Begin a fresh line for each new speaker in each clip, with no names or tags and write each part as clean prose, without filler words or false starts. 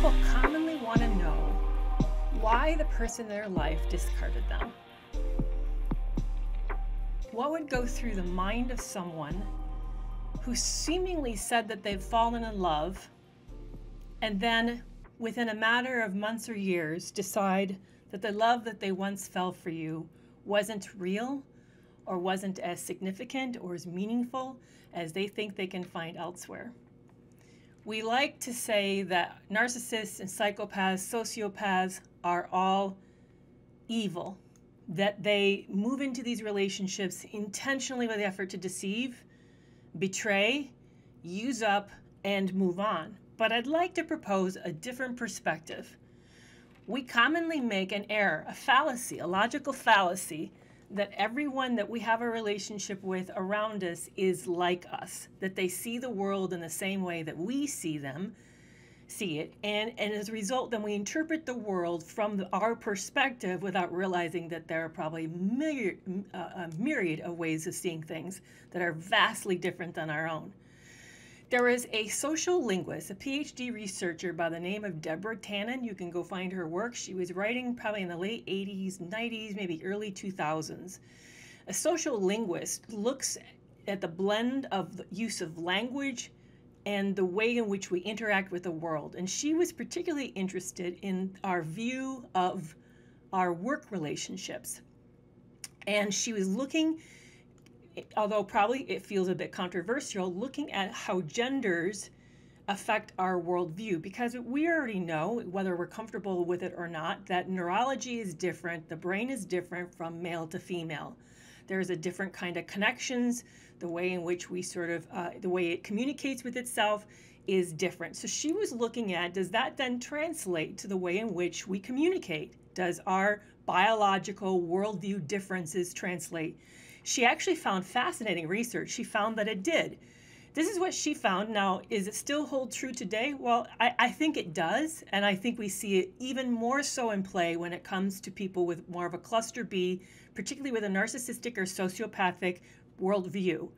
People commonly want to know why the person in their life discarded them. What would go through the mind of someone who seemingly said that they've fallen in love and then within a matter of months or years decide that the love that they once felt for you wasn't real or wasn't as significant or as meaningful as they think they can find elsewhere? We like to say that narcissists and psychopaths, sociopaths are all evil, that they move into these relationships intentionally with the effort to deceive, betray, use up, and move on. But I'd like to propose a different perspective. We commonly make an error, a fallacy, a logical fallacy, that everyone that we have a relationship with around us is like us, that they see the world in the same way that we see it, and as a result, then we interpret the world from our perspective without realizing that there are probably a myriad of ways of seeing things that are vastly different than our own. There is a social linguist, a PhD researcher by the name of Deborah Tannen. You can go find her work. She was writing probably in the late 80s, 90s, maybe early 2000s. A social linguist looks at the blend of the use of language and the way in which we interact with the world. And she was particularly interested in our view of our work relationships. And she was looking, although probably it feels a bit controversial, looking at how genders affect our worldview, because we already know, whether we're comfortable with it or not, that neurology is different, the brain is different from male to female. There's a different kind of connections, the way in which we the way it communicates with itself is different. So she was looking at, does that then translate to the way in which we communicate? Does our biological worldview differences translate? She actually found fascinating research. She found that it did. This is what she found. Now, is it still hold true today? Well, I think it does, and I think we see it even more so in play when it comes to people with more of a cluster B, particularly with a narcissistic or sociopathic worldview.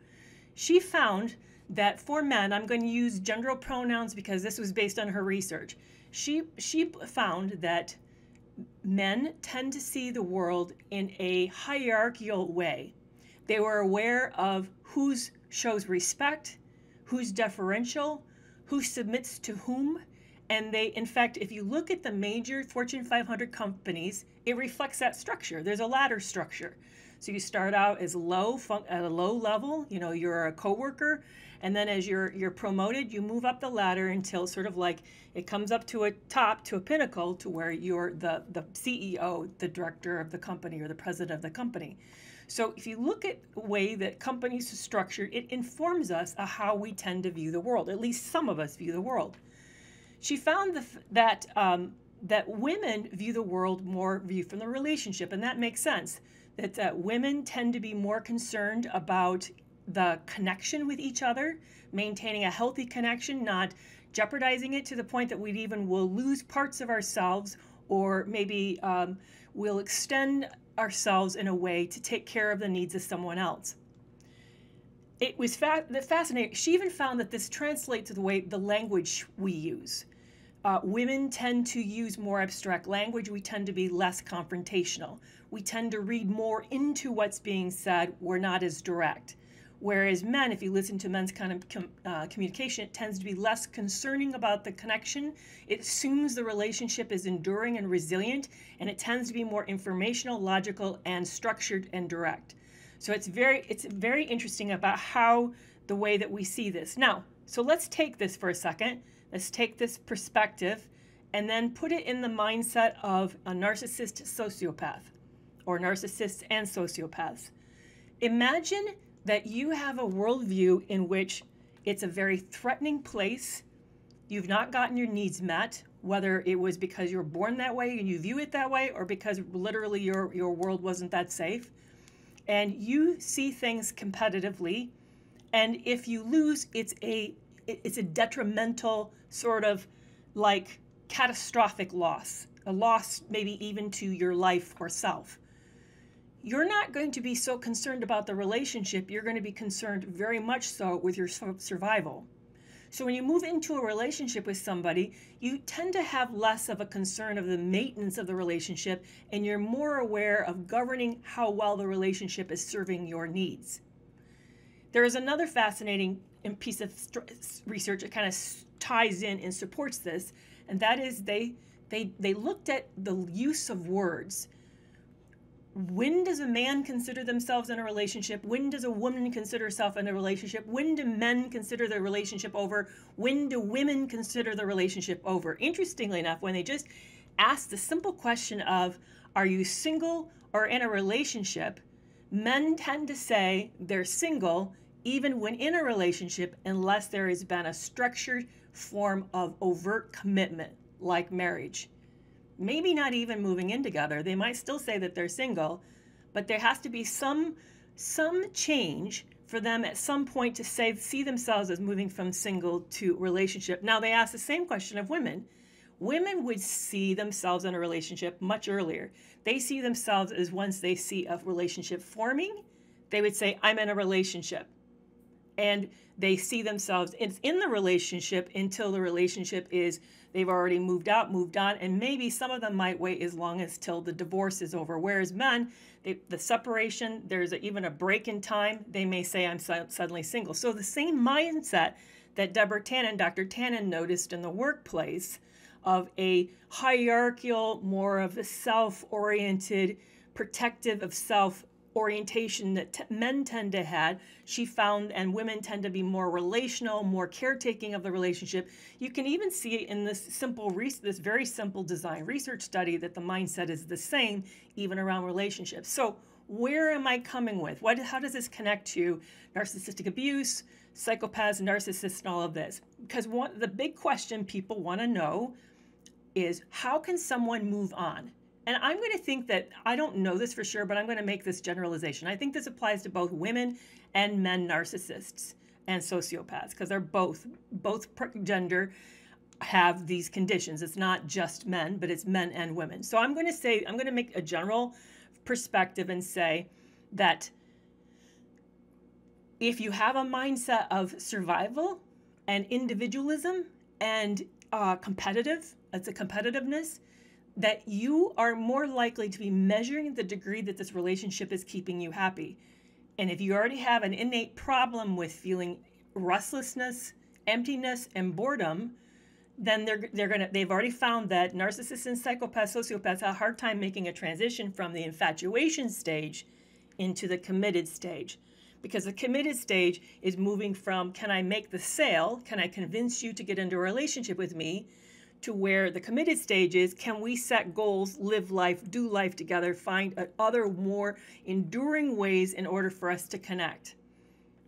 She found that for men, I'm going to use gender pronouns because this was based on her research. She found that men tend to see the world in a hierarchical way. They were aware of who shows respect, who's deferential, who submits to whom, and they, in fact, if you look at the major Fortune 500 companies, it reflects that structure. There's a ladder structure. So you start out as at a low level, you're a coworker, and then as you're promoted, you move up the ladder until sort of like it comes up to a top, to a pinnacle, to where you're the CEO, the director of the company, or the president of the company. So if you look at the way that companies are structured, it informs us of how we tend to view the world. At least some of us view the world. She found that women view the world more viewed from the relationship, and that makes sense. That women tend to be more concerned about the connection with each other, maintaining a healthy connection, not jeopardizing it to the point that we even will lose parts of ourselves, or maybe we'll extend ourselves in a way to take care of the needs of someone else. It was fascinating. She even found that this translates to the language we use. Women tend to use more abstract language. We tend to be less confrontational. We tend to read more into what's being said. We're not as direct. Whereas men, if you listen to men's kind of communication, it tends to be less concerning about the connection. It assumes the relationship is enduring and resilient, and it tends to be more informational, logical, and structured and direct. So it's very interesting about how the way that we see this. Now, so let's take this for a second. Let's take this perspective and then put it in the mindset of a narcissist sociopath, or narcissists and sociopaths. Imagine that you have a worldview in which it's a very threatening place. You've not gotten your needs met, whether it was because you were born that way and you view it that way, or because literally your world wasn't that safe. And you see things competitively, and if you lose, it's a detrimental, sort of like catastrophic loss, a loss maybe even to your life or self. You're not going to be so concerned about the relationship. You're going to be concerned very much so with your survival. So when you move into a relationship with somebody, you tend to have less of a concern of the maintenance of the relationship, and you're more aware of governing how well the relationship is serving your needs. There is another fascinating piece of research that kind of ties in and supports this, and that is they looked at the use of words. When does a man consider themselves in a relationship? When does a woman consider herself in a relationship? When do men consider their relationship over? When do women consider the relationship over? Interestingly enough, when they just ask the simple question of, are you single or in a relationship? Men tend to say they're single even when in a relationship, unless there has been a structured form of overt commitment like marriage. Maybe not even moving in together. They might still say that they're single, but there has to be some change for them at some point to see themselves as moving from single to relationship. Now they ask the same question of women. Women would see themselves in a relationship much earlier. They see themselves as once they see a relationship forming, they would say, I'm in a relationship. And they see themselves in the relationship until the relationship is, they've already moved out, moved on, and maybe some of them might wait as long as till the divorce is over. Whereas men, the separation, there's even a break in time, they may say, I'm suddenly single. So the same mindset that Dr. Tannen noticed in the workplace of a hierarchical, more of a self-oriented, protective of self orientation that men tend to have, she found, and women tend to be more relational, more caretaking of the relationship. You can even see in this very simple design research study that the mindset is the same even around relationships. So where am I coming with? How does this connect to narcissistic abuse, psychopaths, narcissists, and all of this? Because the big question people want to know is, how can someone move on? And I'm going to think that, I don't know this for sure, but I'm going to make this generalization. I think this applies to both women and men narcissists and sociopaths, because they're both gender have these conditions. It's not just men, but it's men and women. So I'm going to make a general perspective and say that if you have a mindset of survival and individualism and competitiveness, that you are more likely to be measuring the degree that this relationship is keeping you happy. And if you already have an innate problem with feeling restlessness, emptiness, and boredom, then they've already found that narcissists and psychopaths, sociopaths have a hard time making a transition from the infatuation stage into the committed stage. Because the committed stage is moving from, can I make the sale? Can I convince you to get into a relationship with me? To where the committed stage is, can we set goals, live life, do life together, find other more enduring ways in order for us to connect?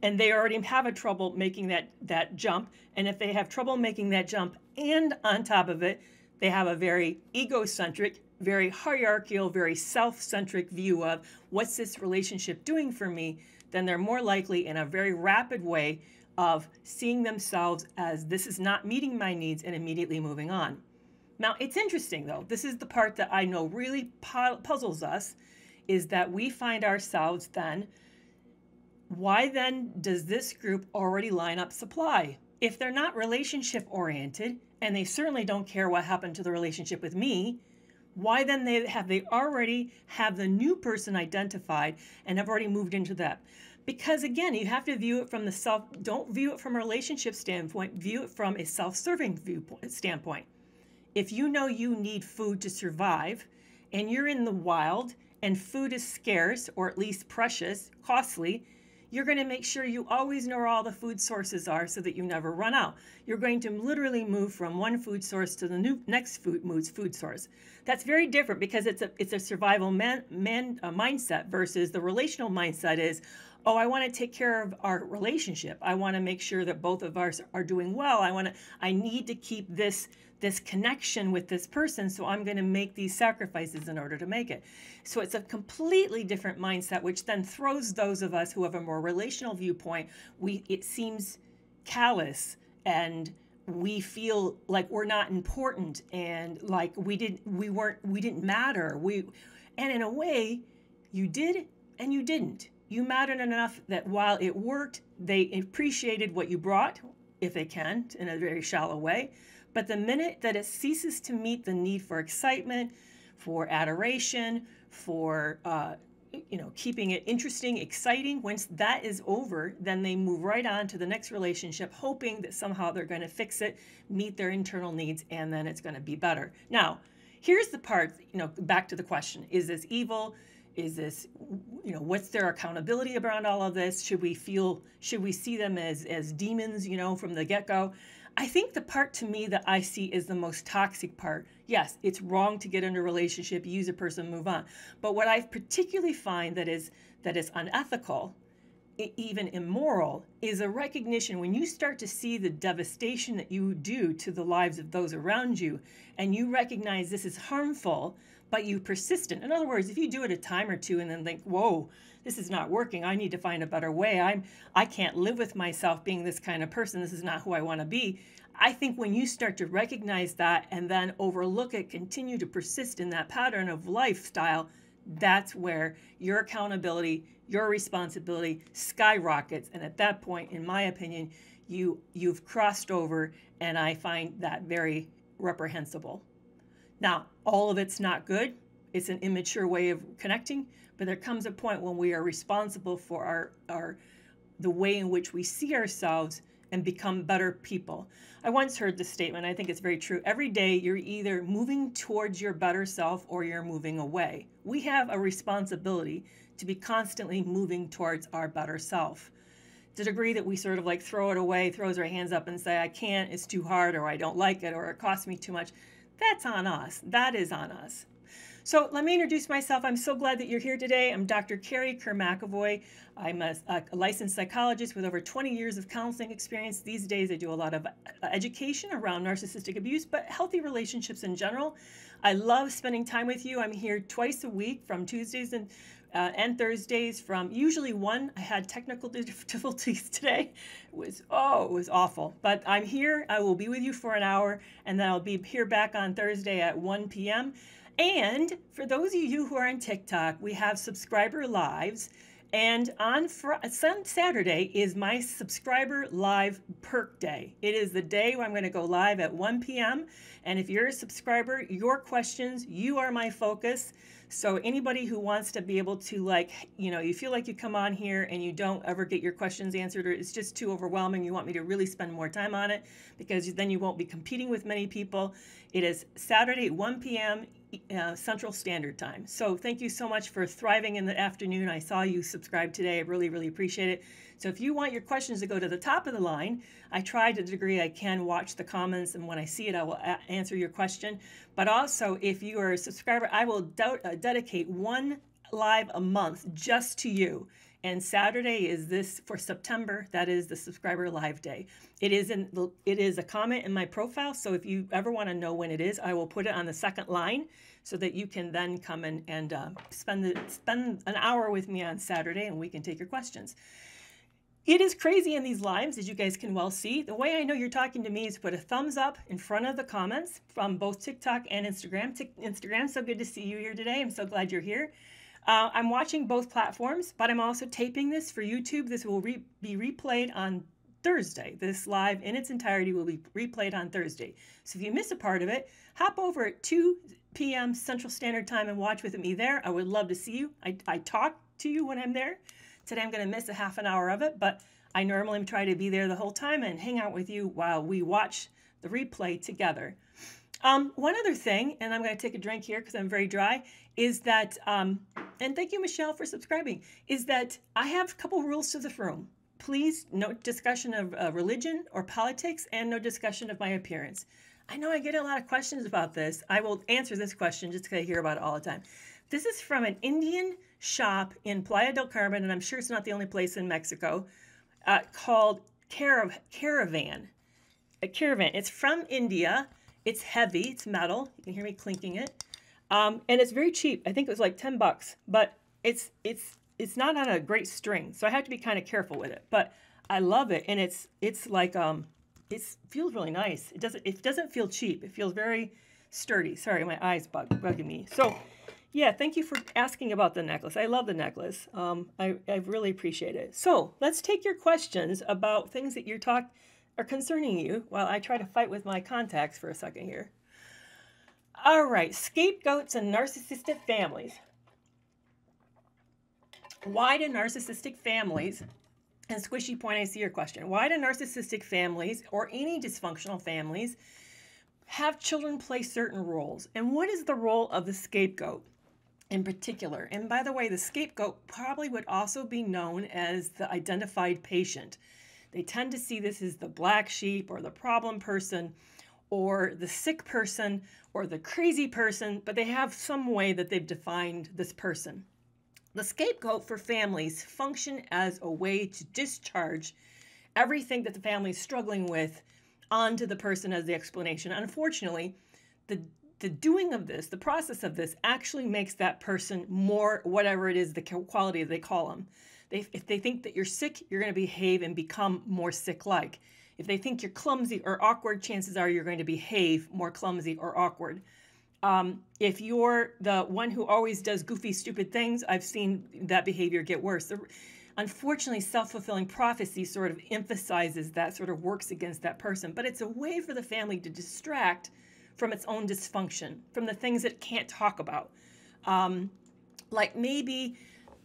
And they already have a trouble making that jump. And if they have trouble making that jump, and on top of it, they have a very egocentric, very hierarchical, very self-centric view of what's this relationship doing for me, then they're more likely in a very rapid way of seeing themselves as, this is not meeting my needs, and immediately moving on. Now, it's interesting though, this is the part that I know really puzzles us, is that we find ourselves then, why then does this group already line up supply? If they're not relationship oriented, and they certainly don't care what happened to the relationship with me, why then they already have the new person identified and have already moved into that? Because again, you have to view it from don't view it from a relationship standpoint, view it from a self-serving standpoint. If you know you need food to survive, and you're in the wild, and food is scarce, or at least precious, costly, you're going to make sure you always know where all the food sources are so that you never run out. You're going to literally move from one food source to the next food source. That's very different, because it's a survival mindset versus the relational mindset is, oh, I want to take care of our relationship. I want to make sure that both of us are doing well. I need to keep this connection with this person, so I'm going to make these sacrifices in order to make it. So it's a completely different mindset, which then throws those of us who have a more relational viewpoint, it seems callous, and we feel like we're not important, and like we didn't matter. And in a way, you did and you didn't. You mattered enough that while it worked, they appreciated what you brought. if they can, in a very shallow way. But the minute that it ceases to meet the need for excitement, for adoration, for keeping it interesting, exciting, once that is over, then they move right on to the next relationship, hoping that somehow they're going to fix it, meet their internal needs, and then it's going to be better. Now, here's the part, back to the question, is this evil? Is this, what's their accountability around all of this? Should we see them as demons, from the get-go? I think the part to me that I see is the most toxic part. Yes, it's wrong to get into a relationship, use a person, move on. But what I particularly find that is unethical, even immoral, is a recognition when you start to see the devastation that you do to the lives of those around you, and you recognize this is harmful, but you persistent. In other words, if you do it a time or two and then think, whoa, this is not working, I need to find a better way, I can't live with myself being this kind of person, this is not who I want to be. I think when you start to recognize that and then overlook it, continue to persist in that pattern of lifestyle, that's where your accountability, your responsibility skyrockets. And at that point, in my opinion, you've crossed over, and I find that very reprehensible. Now, all of it's not good. It's an immature way of connecting, but there comes a point when we are responsible for the way in which we see ourselves and become better people. I once heard this statement, I think it's very true. Every day you're either moving towards your better self or you're moving away. We have a responsibility to be constantly moving towards our better self. To the degree that we sort of like throw it away, throws our hands up and say, I can't, it's too hard, or I don't like it, or it costs me too much, that's on us. That is on us. So let me introduce myself. I'm so glad that you're here today. I'm Dr. Kerry McAvoy. I'm a licensed psychologist with over 20 years of counseling experience. These days I do a lot of education around narcissistic abuse, but healthy relationships in general. I love spending time with you. I'm here twice a week from Tuesdays and Thursdays from usually 1. I had technical difficulties today. It was awful. But I'm here. I will be with you for an hour, and then I'll be here back on Thursday at 1 p.m. And for those of you who are on TikTok, we have subscriber lives. And on Saturday is my subscriber live perk day. It is the day where I'm going to go live at 1 p.m. And if you're a subscriber, your questions, you are my focus. So anybody who wants to be able to, you feel like you come on here and you don't ever get your questions answered, or it's just too overwhelming, you want me to really spend more time on it, because then you won't be competing with many people. It is Saturday at 1 p.m. Central Standard Time. So thank you so much for thriving in the afternoon. I saw you subscribe today. I really, really appreciate it. So if you want your questions to go to the top of the line, I try to the degree I can watch the comments, and when I see it, I will answer your question. But also, if you are a subscriber, I will dedicate one live a month just to you. And Saturday is this for September. That is the subscriber live day. It is a comment in my profile. So if you ever want to know when it is, I will put it on the second line so that you can then come in and spend an hour with me on Saturday, and we can take your questions. It is crazy in these lives, as you guys can well see. The way I know you're talking to me is put a thumbs up in front of the comments from both TikTok and Instagram. Instagram, so good to see you here today. I'm so glad you're here. I'm watching both platforms, but I'm also taping this for YouTube. This will be replayed on Thursday. This live in its entirety will be replayed on Thursday. So if you miss a part of it, hop over at 2 p.m. Central Standard Time and watch with me there. I would love to see you. I talk to you when I'm there. Today I'm going to miss a half an hour of it, but I normally try to be there the whole time and hang out with you while we watch the replay together. One other thing, and I'm going to take a drink here because I'm very dry, is that, and thank you, Michelle, for subscribing, is that I have a couple rules to the room. Please, no discussion of religion or politics, and no discussion of my appearance. I know I get a lot of questions about this. I will answer this question just because I hear about it all the time. This is from an Indian shop in Playa del Carmen, and I'm sure it's not the only place in Mexico, called Caravan. A Caravan. It's from India. It's heavy. It's metal. You can hear me clinking it. And it's very cheap. I think it was like $10, but it's not on a great string, so I have to be kind of careful with it. But I love it, and it's like it feels really nice. It doesn't feel cheap. It feels very sturdy. Sorry, my eyes bugging me. So, yeah, thank you for asking about the necklace. I love the necklace. I really appreciate it. So let's take your questions about things that you're are concerning you while I try to fight with my contacts for a second here. All right, scapegoats and narcissistic families. Why do narcissistic families, and Squishy Point, I see your question. Why do narcissistic families or any dysfunctional families have children play certain roles? And what is the role of the scapegoat in particular? And by the way, the scapegoat probably would also be known as the identified patient. They tend to see this as the black sheep or the problem person or the sick person or the crazy person, but they have some way that they've defined this person. The scapegoat for families function as a way to discharge everything that the family is struggling with onto the person as the explanation. Unfortunately, the doing of this, the process of this, actually makes that person more whatever it is, the quality they call them. If they think that you're sick, you're going to behave and become more sick-like. If they think you're clumsy or awkward, chances are you're going to behave more clumsy or awkward. If you're the one who always does goofy, stupid things, I've seen that behavior get worse. Unfortunately, self-fulfilling prophecy sort of emphasizes that, sort of works against that person. But it's a way for the family to distract from its own dysfunction, from the things it can't talk about. Like maybe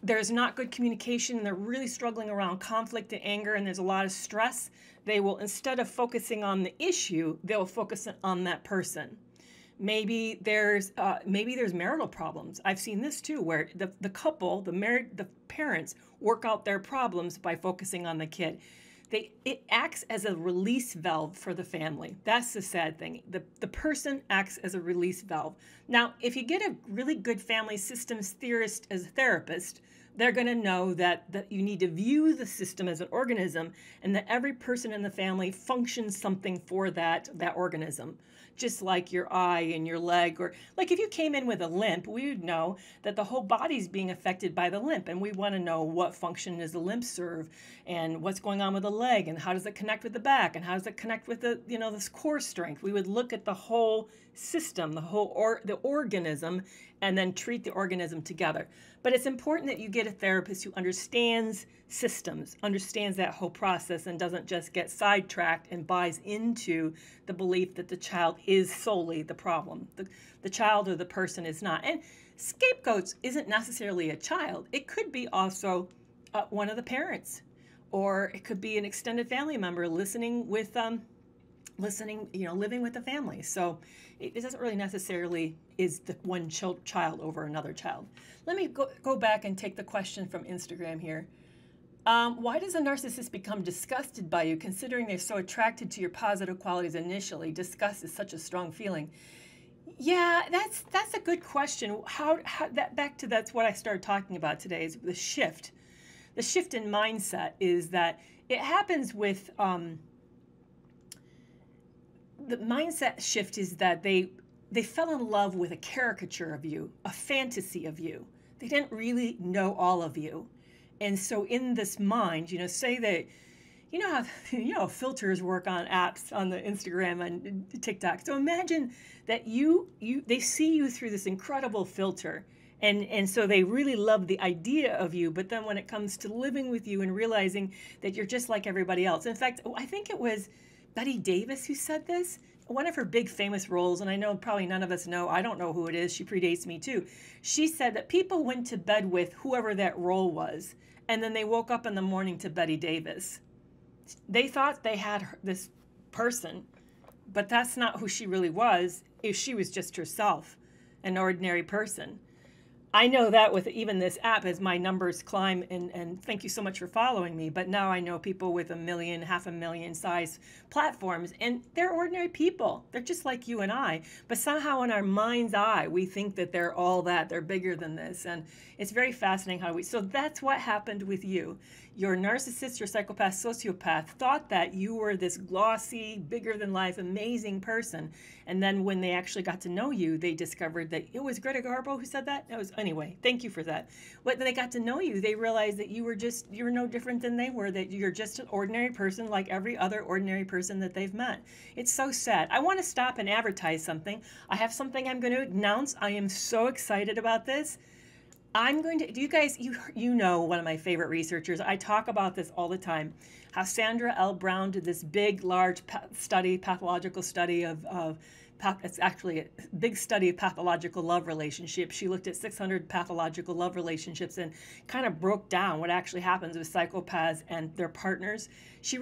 there's not good communication and they're really struggling around conflict and anger and there's a lot of stress. They will, instead of focusing on the issue, they'll focus on that person. Maybe there's marital problems. I've seen this too, where the couple, the parents work out their problems by focusing on the kid. It acts as a release valve for the family. That's the sad thing. The person acts as a release valve. Now, if you get a really good family systems theorist as a therapist, they're going to know that you need to view the system as an organism and that every person in the family functions something for that organism. Just like your eye and your leg, or like if you came in with a limp, we would know that the whole body's being affected by the limp, and we want to know what function does the limp serve, and what's going on with the leg, and how does it connect with the back, and how does it connect with the this core strength. We would look at the whole system, the organism, and then treat the organism together. But it's important that you get a therapist who understands systems, understands that whole process, and doesn't just get sidetracked and buys into the belief that the child is solely the problem. The child or the person is not. And scapegoats isn't necessarily a child. It could be also one of the parents, or it could be an extended family member living with the family. So it doesn't really necessarily is the one child over another child. Let me go back and take the question from Instagram here. Why does a narcissist become disgusted by you, considering they're so attracted to your positive qualities initially? Disgust is such a strong feeling. Yeah, that's a good question. That's what I started talking about today, is the shift. The shift in mindset is that it happens with the mindset shift is that they fell in love with a caricature of you, a fantasy of you. They didn't really know all of you. And so in this mind, say that, how filters work on apps on the Instagram and TikTok. So imagine that they see you through this incredible filter. And so they really love the idea of you. But then when it comes to living with you and realizing that you're just like everybody else. In fact, I think it was Betty Davis who said this. One of her big famous roles, and I know probably none of us know, I don't know who it is, she predates me too. She said that people went to bed with whoever that role was, and then they woke up in the morning to Betty Davis. They thought they had this person, but that's not who she really was. She was just herself, an ordinary person. I know that with even this app as my numbers climb, and thank you so much for following me, but now I know people with 1 million, 500,000 size platforms, and they're ordinary people. They're just like you and I, but somehow in our mind's eye, we think that they're all that, they're bigger than this, and it's very fascinating so that's what happened with you. Your narcissist, your psychopath, sociopath thought that you were this glossy, bigger than life, amazing person. And then when they actually got to know you, they discovered that it was Greta Garbo who said that. Anyway, thank you for that. When they got to know you, they realized that you were no different than they were, that you're just an ordinary person like every other ordinary person that they've met. It's so sad. I want to stop and advertise something. I have something I'm going to announce. I am so excited about this. I'm going to, do you guys, you know, one of my favorite researchers, I talk about this all the time, how Sandra L Brown did this big, large pathological study it's actually a big study of pathological love relationships. She looked at 600 pathological love relationships and kind of broke down what actually happens with psychopaths and their partners. She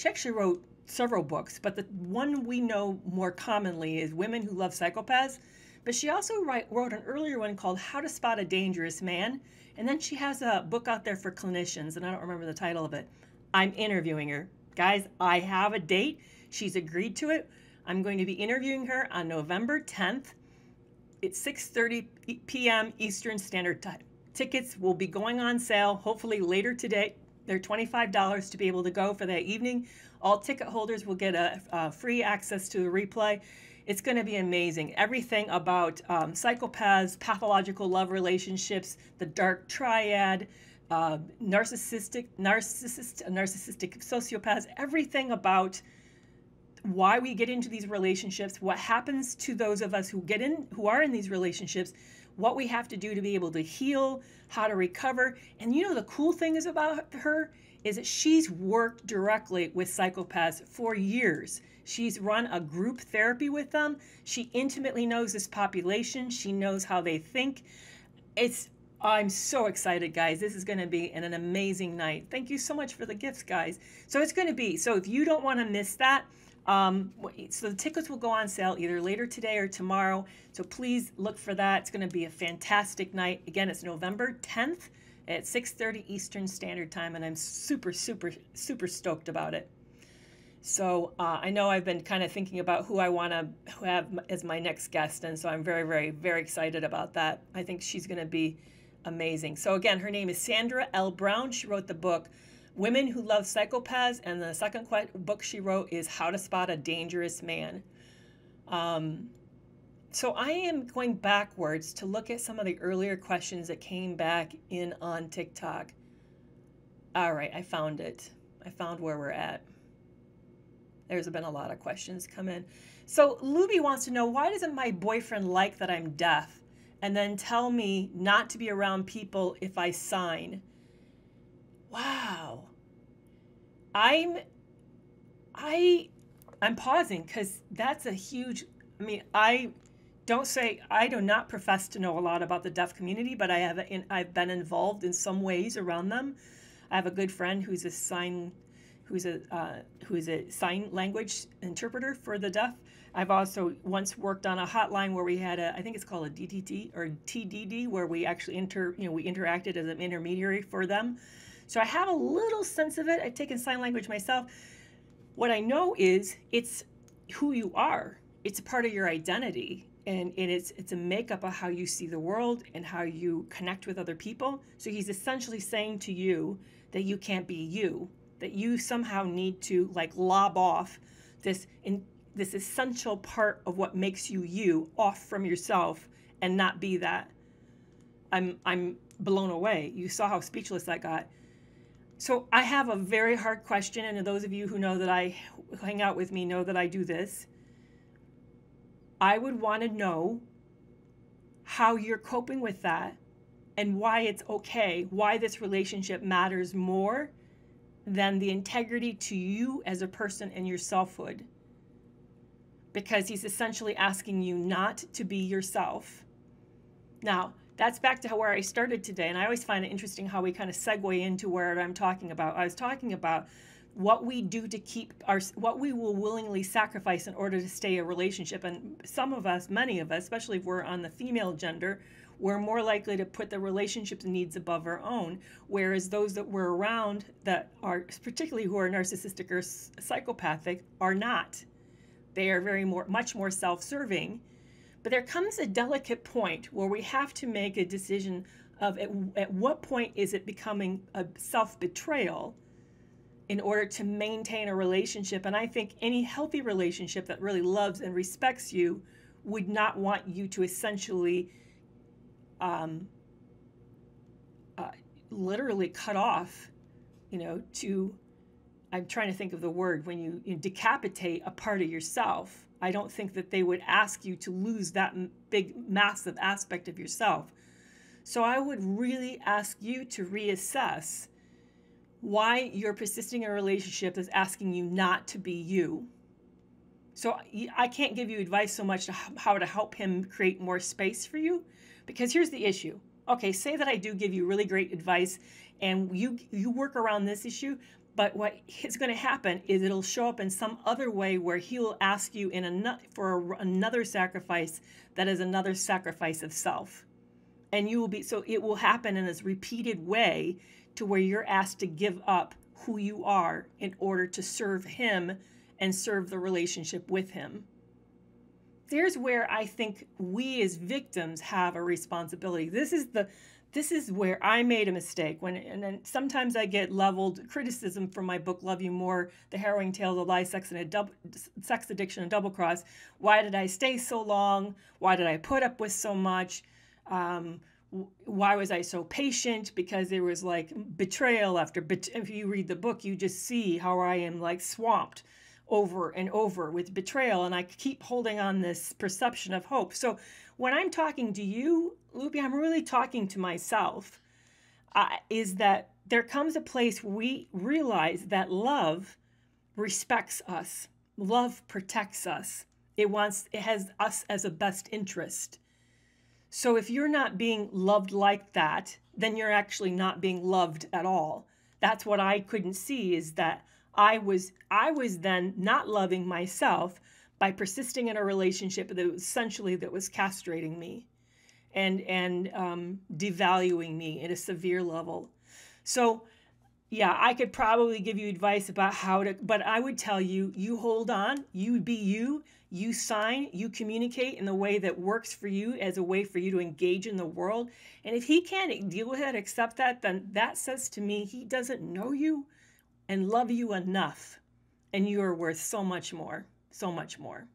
actually wrote several books, but the one we know more commonly is Women Who Love Psychopaths. But she also wrote an earlier one called How to Spot a Dangerous Man. And then she has a book out there for clinicians, and I don't remember the title of it. I'm interviewing her. Guys, I have a date. She's agreed to it. I'm going to be interviewing her on November 10th. It's 6:30 p.m. Eastern Standard Time. Tickets will be going on sale, hopefully later today. They're $25 to be able to go for that evening. All ticket holders will get a free access to the replay. It's going to be amazing. Everything about psychopaths, pathological love relationships, the dark triad, narcissistic sociopaths, everything about why we get into these relationships, what happens to those of us who are in these relationships, what we have to do to be able to heal, how to recover. And you know, the cool thing is about her is that she's worked directly with psychopaths for years. She's run a group therapy with them. She intimately knows this population. She knows how they think. I'm so excited, guys. This is going to be an amazing night. Thank you so much for the gifts, guys. So if you don't want to miss that, so the tickets will go on sale either later today or tomorrow. So please look for that. It's going to be a fantastic night. Again, it's November 10th at 6:30 Eastern Standard Time, and I'm super, super, super stoked about it. So I know I've been kind of thinking about who I want to have as my next guest, and so I'm very, very, very excited about that. I think she's going to be amazing. So again, her name is Sandra L Brown. She wrote the book Women Who Love Psychopaths, and the second book she wrote is How to Spot a Dangerous Man. So I am going backwards to look at some of the earlier questions that came back in on TikTok. All right, I found it. I found where we're at. There's been a lot of questions come in. So Luby wants to know, why doesn't my boyfriend like that I'm deaf and then tell me not to be around people if I sign? Wow. I'm pausing because that's a huge, I do not profess to know a lot about the deaf community, but I've been involved in some ways around them. I have a good friend who's a sign language interpreter for the deaf. I've also once worked on a hotline where we had I think it's called a DTT or TDD, where we actually we interacted as an intermediary for them. So I have a little sense of it. I've taken sign language myself. What I know is it's who you are. It's a part of your identity, and it's a makeup of how you see the world and how you connect with other people. So he's essentially saying to you that you can't be you, that you somehow need to lob off this essential part of what makes you off from yourself and not be that. I'm blown away. You saw how speechless I got. So I have a very hard question, and those of you who know that I hang out with me know that I do this. I would want to know how you're coping with that and why it's okay, why this relationship matters more than the integrity to you as a person and your selfhood. Because he's essentially asking you not to be yourself. Now, that's back to where I started today, and I always find it interesting how we kind of segue into where I'm talking about. I was talking about what we do to keep what we will willingly sacrifice in order to stay a relationship. And some of us, many of us, especially if we're on the female gender, we're more likely to put the relationship's needs above our own, whereas those that we're around that are, particularly who are narcissistic or psychopathic, are not. They are much more self-serving. But there comes a delicate point where we have to make a decision of at what point is it becoming a self-betrayal in order to maintain a relationship. And I think any healthy relationship that really loves and respects you would not want you to essentially literally cut off, I'm trying to think of the word, when you decapitate a part of yourself. I don't think that they would ask you to lose that big, massive aspect of yourself. So I would really ask you to reassess why you're persisting in a relationship that's asking you not to be you. So I can't give you advice so much to how to help him create more space for you, because here's the issue. Okay, say that I do give you really great advice and you work around this issue, but what is going to happen is it'll show up in some other way where he'll ask you for another sacrifice that is another sacrifice of self. And you will be, so it will happen in this repeated way to where you're asked to give up who you are in order to serve him and serve the relationship with him. There's where I think we as victims have a responsibility. This is where I made a mistake. And then sometimes I get leveled criticism from my book, Love You More, The Harrowing Tales of Lies, Sex Addiction, and Double Cross. Why did I stay so long? Why did I put up with so much? Why was I so patient? Because there was like betrayal after, if you read the book, you just see how I am like swamped over and over with betrayal, and I keep holding on this perception of hope. So when I'm talking to you, Luby, I'm really talking to myself, is that there comes a place where we realize that love respects us. Love protects us. It has us as a best interest. So if you're not being loved like that, then you're actually not being loved at all. That's what I couldn't see, is that I was then not loving myself by persisting in a relationship that was castrating me and devaluing me at a severe level. So yeah, I could probably give you advice about but I would tell you, you hold on, you be you sign, you communicate in the way that works for you as a way for you to engage in the world. And if he can't deal with it, accept that, then that says to me, he doesn't know you and love you enough, and you are worth so much more, so much more.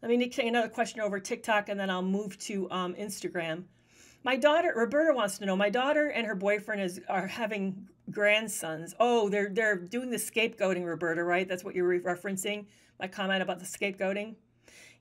Let me take another question over TikTok, and then I'll move to Instagram. My daughter, Roberta, wants to know, my daughter and her boyfriend are having grandsons. Oh, they're doing the scapegoating, Roberta, right? That's what you're referencing, my comment about the scapegoating.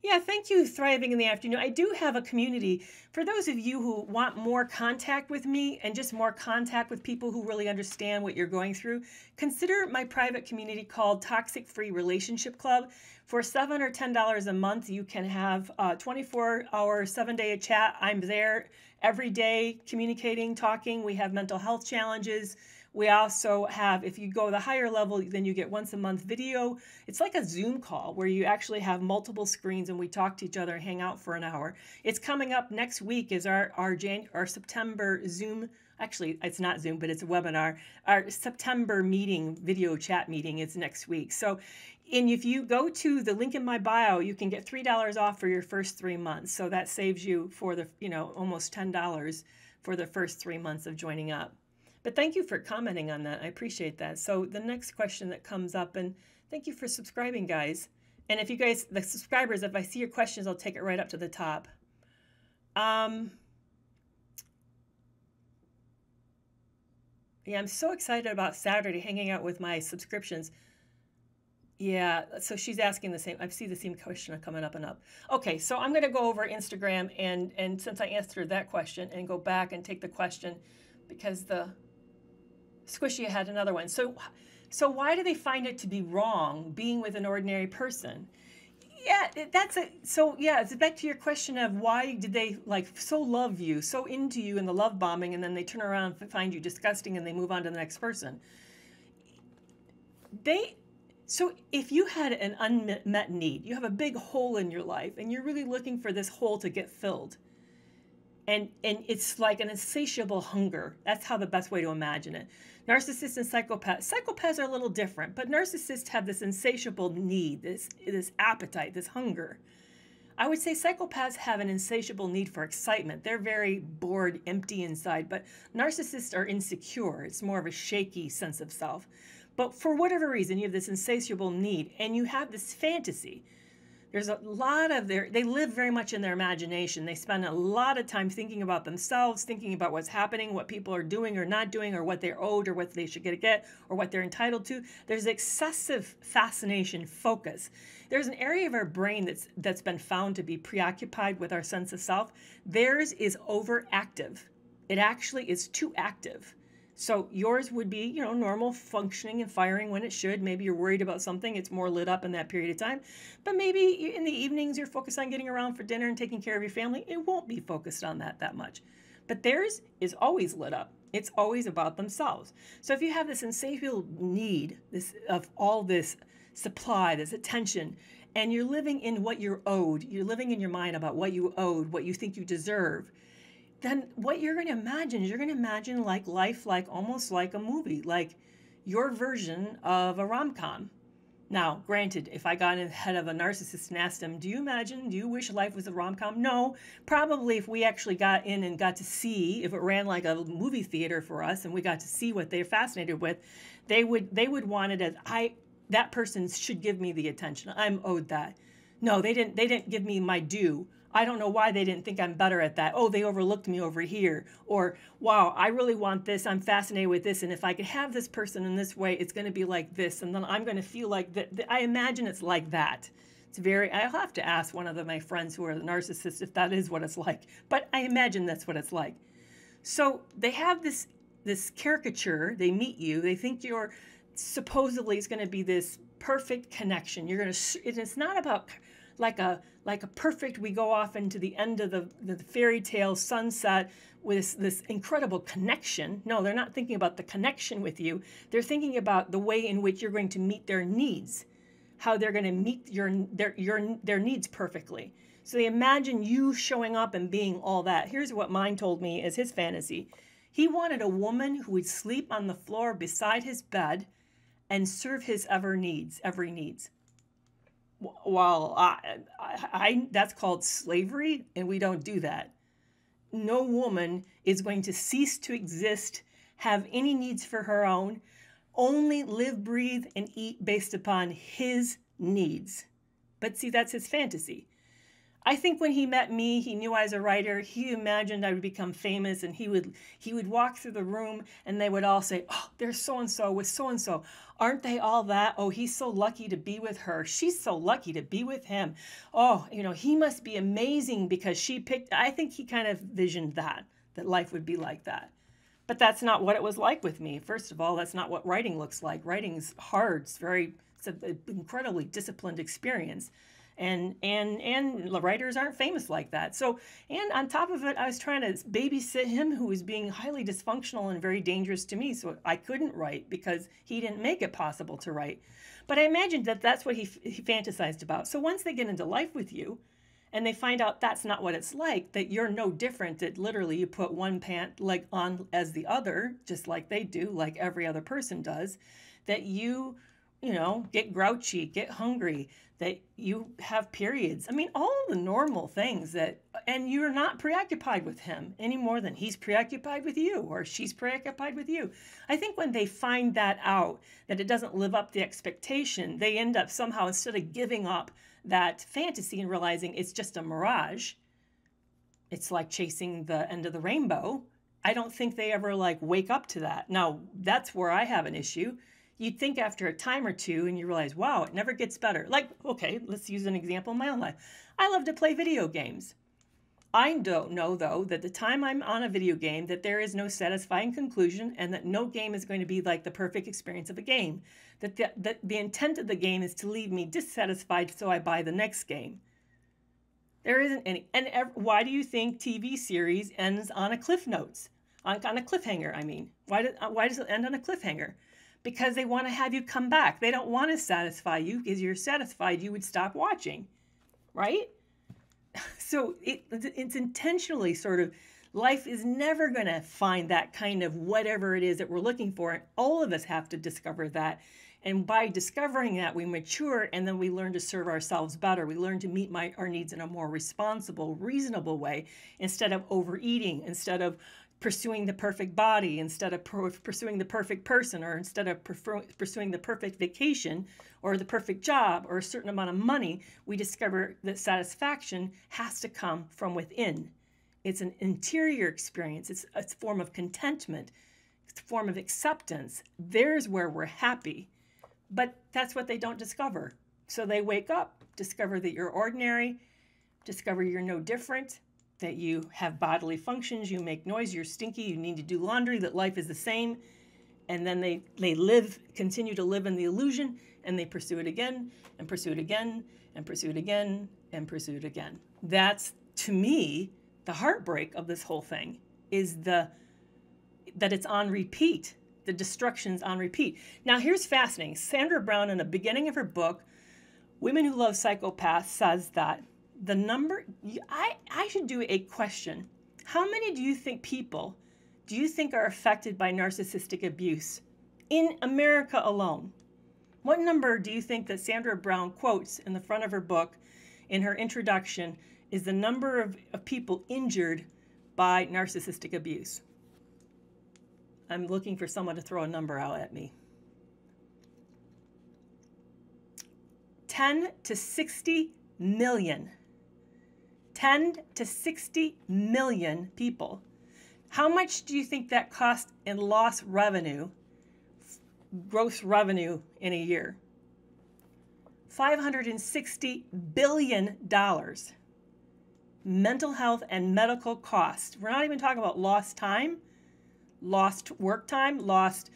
Yeah, thank you, Thriving in the Afternoon. I do have a community. For those of you who want more contact with me and just more contact with people who really understand what you're going through, consider my private community called Toxic Free Relationship Club. For $7 or $10 a month, you can have a 24-hour, 7-day chat. I'm there every day communicating, talking. We have mental health challenges. We also have, if you go the higher level, then you get once a month video. It's like a Zoom call where you actually have multiple screens and we talk to each other and hang out for an hour. It's coming up next week is our September Zoom. Actually, it's not Zoom, but it's a webinar. Our September meeting, video chat meeting is next week. So, and if you go to the link in my bio, you can get $3 off for your first 3 months. So that saves you for the, almost $10 for the first 3 months of joining up. But thank you for commenting on that. I appreciate that. So the next question that comes up, and thank you for subscribing, guys. And if you guys, the subscribers, if I see your questions, I'll take it right up to the top. Yeah, I'm so excited about Saturday hanging out with my subscriptions. Yeah, so she's asking the same. I see the same question coming up and up. Okay, so I'm going to go over Instagram, and since I answered that question, and go back and take the question, because the Squishy had another one. So why do they find it to be wrong being with an ordinary person? Yeah, it's back to your question of why did they so love you, so into you in the love bombing, and then they turn around and find you disgusting and they move on to the next person. So if you had an unmet need, you have a big hole in your life and you're really looking for this hole to get filled. And it's like an insatiable hunger. That's how the best way to imagine it. Narcissists and psychopaths. Psychopaths are a little different, but narcissists have this insatiable need, this appetite, this hunger. I would say psychopaths have an insatiable need for excitement. They're very bored, empty inside, but narcissists are insecure. It's more of a shaky sense of self. But for whatever reason, you have this insatiable need, and you have this fantasy There's a lot of they live very much in their imagination. They spend a lot of time thinking about themselves, thinking about what's happening, what people are doing or not doing, or what they're owed or what they should get, or what they're entitled to. There's excessive fascination, focus. There's an area of our brain that's been found to be preoccupied with our sense of self. Theirs is overactive. It actually is too active. So yours would be, normal functioning and firing when it should. Maybe you're worried about something. It's more lit up in that period of time. But maybe in the evenings you're focused on getting around for dinner and taking care of your family. It won't be focused on that much. But theirs is always lit up. It's always about themselves. So if you have this insatiable need of all this supply, this attention, and you're living in what you're owed, you're living in your mind about what you owed, what you think you deserve, then what you're going to imagine is you're going to imagine like life, like almost like a movie, like your version of a rom-com. Now, granted, if I got in the head of a narcissist and asked him, do you wish life was a rom-com? No, probably if we actually got in and got to see, if it ran like a movie theater for us and we got to see what they're fascinated with, they would want it as, that person should give me the attention. I'm owed that. No, they didn't give me my due. I don't know why they didn't think I'm better at that. Oh, they overlooked me over here. Or, wow, I really want this. I'm fascinated with this. And if I could have this person in this way, it's going to be like this. And then I'm going to feel like that. I imagine it's like that. I'll have to ask one of my friends who are the narcissists if that is what it's like. But I imagine that's what it's like. So they have this caricature. They meet you. They think you're supposedly it's going to be this perfect connection. It's not about like a perfect, we go off into the end of the fairy tale sunset with this incredible connection. No, they're not thinking about the connection with you. They're thinking about the way in which you're going to meet their needs, how they're going to meet their needs perfectly. So they imagine you showing up and being all that. Here's what mine told me as his fantasy. He wanted a woman who would sleep on the floor beside his bed and serve his every needs. Well, that's called slavery, and we don't do that. No woman is going to cease to exist, have any needs for her own, only live, breathe, and eat based upon his needs. But see, that's his fantasy. I think when he met me, he knew I was a writer. He imagined I would become famous, and he would walk through the room, and they would all say, "Oh, there's so-and-so with so-and-so. Aren't they all that? Oh, he's so lucky to be with her. She's so lucky to be with him. Oh, he must be amazing because she picked." I think he kind of visioned that life would be like that. But that's not what it was like with me. First of all, that's not what writing looks like. Writing's hard. It's an incredibly disciplined experience. And writers aren't famous like that. So, and on top of it, I was trying to babysit him who was being highly dysfunctional and very dangerous to me. So I couldn't write because he didn't make it possible to write. But I imagined that's what he fantasized about. So once they get into life with you and they find out that's not what it's like, that you're no different, that literally you put one pant leg on as the other, just like they do, like every other person does, that you get grouchy, get hungry, that you have periods. I mean, all the normal things and you're not preoccupied with him any more than he's preoccupied with you or she's preoccupied with you. I think when they find that out, that it doesn't live up to the expectation, they end up somehow, instead of giving up that fantasy and realizing it's just a mirage, it's like chasing the end of the rainbow. I don't think they ever wake up to that. Now, that's where I have an issue. You'd think after a time or two and you realize, wow, it never gets better. Okay, let's use an example in my own life. I love to play video games. I don't know, though, that the time I'm on a video game, that there is no satisfying conclusion and that no game is going to be like the perfect experience of a game. That the intent of the game is to leave me dissatisfied so I buy the next game. There isn't any. And why do you think TV series ends on a cliff notes? On a cliffhanger, I mean. Why does it end on a cliffhanger? Because they want to have you come back. They don't want to satisfy you, because you're satisfied, you would stop watching, right? So it's intentionally sort of, life is never going to find that kind of whatever it is that we're looking for. And all of us have to discover that. And by discovering that, we mature, and then we learn to serve ourselves better. We learn to meet our needs in a more responsible, reasonable way, instead of overeating, instead of pursuing the perfect body instead of pursuing the perfect person, or instead of pursuing the perfect vacation or the perfect job or a certain amount of money, we discover that satisfaction has to come from within. It's an interior experience. It's a form of contentment. It's a form of acceptance. There's where we're happy. But that's what they don't discover. So they wake up, discover that you're ordinary, discover you're no different, that you have bodily functions, you make noise, you're stinky, you need to do laundry, that life is the same. And then they continue to live in the illusion, and they pursue it again, and pursue it again, and pursue it again, and pursue it again. That's, to me, the heartbreak of this whole thing, is that it's on repeat. The destruction's on repeat. Now, here's fascinating. Sandra Brown, in the beginning of her book, Women Who Love Psychopaths, says that the number, I should do a question. How many people do you think are affected by narcissistic abuse in America alone? What number do you think that Sandra Brown quotes in the front of her book, in her introduction, is the number of people injured by narcissistic abuse? I'm looking for someone to throw a number out at me. 10 to 60 million. 10 to 60 million people. How much do you think that cost in lost revenue, gross revenue, in a year? $560 billion. Mental health and medical costs. We're not even talking about lost time, lost work time, lost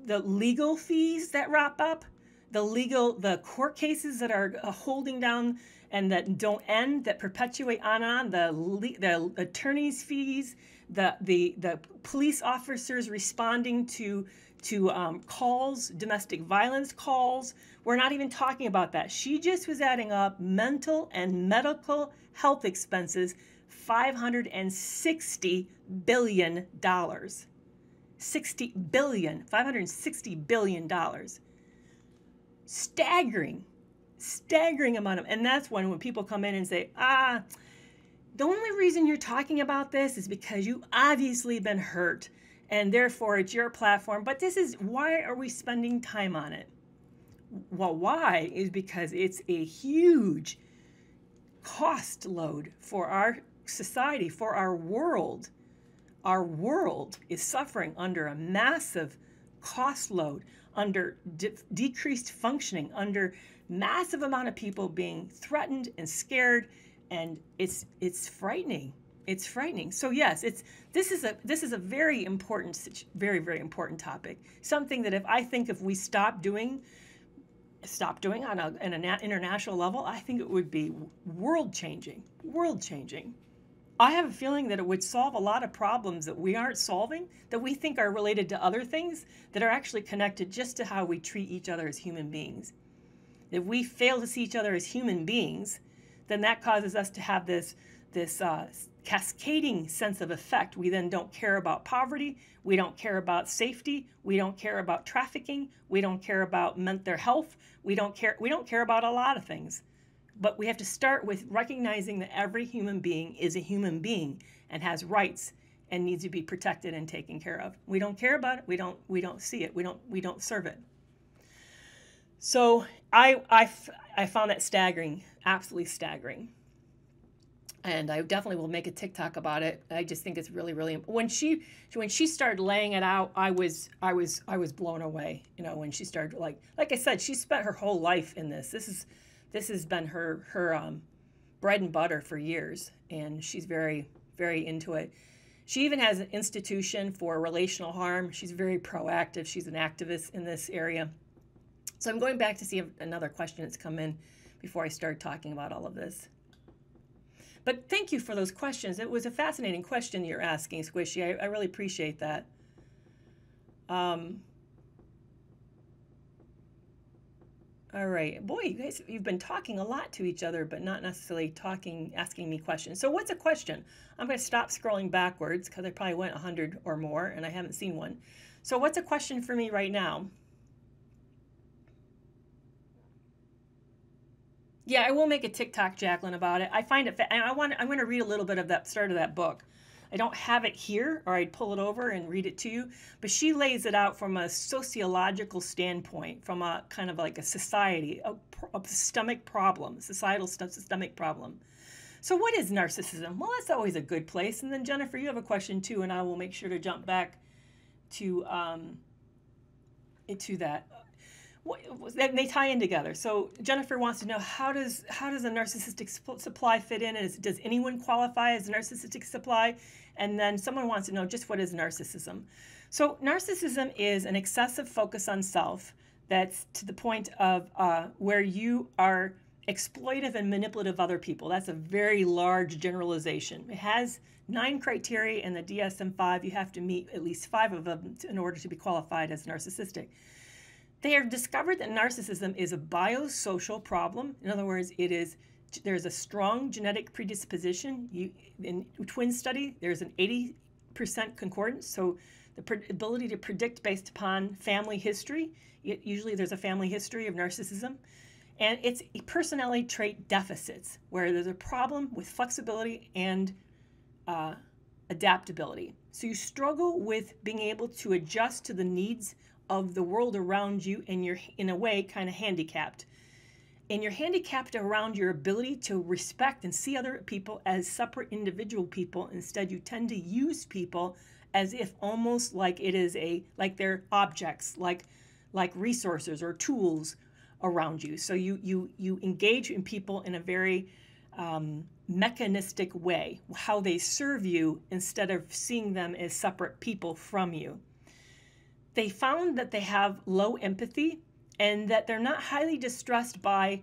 the legal fees that wrap up, the court cases that are holding down and that don't end, that perpetuate on, the attorney's fees, the police officers responding to calls, domestic violence calls. We're not even talking about that. She just was adding up mental and medical health expenses, $560 billion. $560 billion. Staggering amount of, and that's when people come in and say, the only reason you're talking about this is because you obviously been hurt, and therefore it's your platform. But why are we spending time on it? Well, why is because it's a huge cost load for our society, for our world. Our world is suffering under a massive cost load, under decreased functioning, under massive amount of people being threatened and scared, and it's frightening. It's frightening. So yes, this is a very important, very, very important topic. Something that if we stop doing on an international level, I think it would be world changing. I have a feeling that it would solve a lot of problems that we aren't solving, that we think are related to other things, that are actually connected just to how we treat each other as human beings. If we fail to see each other as human beings, then that causes us to have this cascading sense of effect. We then don't care about poverty. We don't care about safety. We don't care about trafficking. We don't care about mental health. We don't care about a lot of things. But we have to start with recognizing that every human being is a human being and has rights and needs to be protected and taken care of. We don't care about it. We don't see it. We don't serve it. So I found that staggering, absolutely staggering. And I definitely will make a TikTok about it. I just think it's really, really, when she started laying it out, I was blown away. When she started, like I said, she spent her whole life in this. This has been her bread and butter for years, and she's very, very into it. She even has an institution for relational harm. She's very proactive. She's an activist in this area. So I'm going back to see if another question that's come in before I start talking about all of this. But thank you for those questions. It was a fascinating question you're asking, Squishy. I really appreciate that. All right. Boy, you guys, you've been talking a lot to each other, but not necessarily asking me questions. So what's a question? I'm going to stop scrolling backwards because I probably went 100 or more, and I haven't seen one. So what's a question for me right now? Yeah, I will make a TikTok, Jacqueline, about it. I find it, and I'm going to read a little bit of that start of that book. I don't have it here, or I'd pull it over and read it to you, but she lays it out from a sociological standpoint, from a kind of like a society, a systemic problem, societal systemic problem. So what is narcissism? Well, that's always a good place. And then Jennifer, you have a question too, and I will make sure to jump back to into that. They tie in together. So Jennifer wants to know, how does a narcissistic supply fit in? Does anyone qualify as a narcissistic supply? And then someone wants to know, just what is narcissism? So narcissism is an excessive focus on self that's to the point of where you are exploitive and manipulative of other people. That's a very large generalization. It has 9 criteria in the DSM-5. You have to meet at least 5 of them in order to be qualified as narcissistic. They have discovered that narcissism is a biosocial problem. In other words, there's a strong genetic predisposition. In a twin study, there's an 80% concordance. So the ability to predict based upon family history. Usually there's a family history of narcissism. And it's personality trait deficits, where there's a problem with flexibility and adaptability. So you struggle with being able to adjust to the needs of the world around you, and you're, in a way, kind of handicapped. And you're handicapped around your ability to respect and see other people as separate individual people. Instead, you tend to use people as if almost like it is like they're objects, like resources or tools around you. So you engage in people in a very mechanistic way, how they serve you instead of seeing them as separate people from you. They found that they have low empathy and that they're not highly distressed by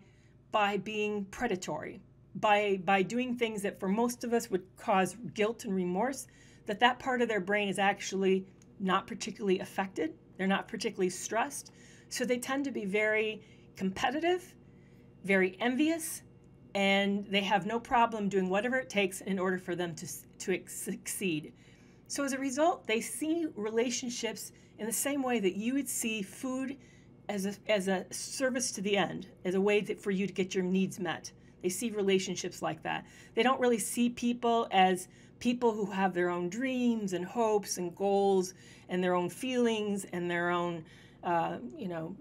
being predatory, by doing things that for most of us would cause guilt and remorse, that part of their brain is actually not particularly affected. They're not particularly stressed. So they tend to be very competitive, very envious, and they have no problem doing whatever it takes in order for them to succeed. So as a result, they see relationships in the same way that you would see food as a service to the end, as a way for you to get your needs met. They see relationships like that. They don't really see people as people who have their own dreams and hopes and goals and their own feelings and their own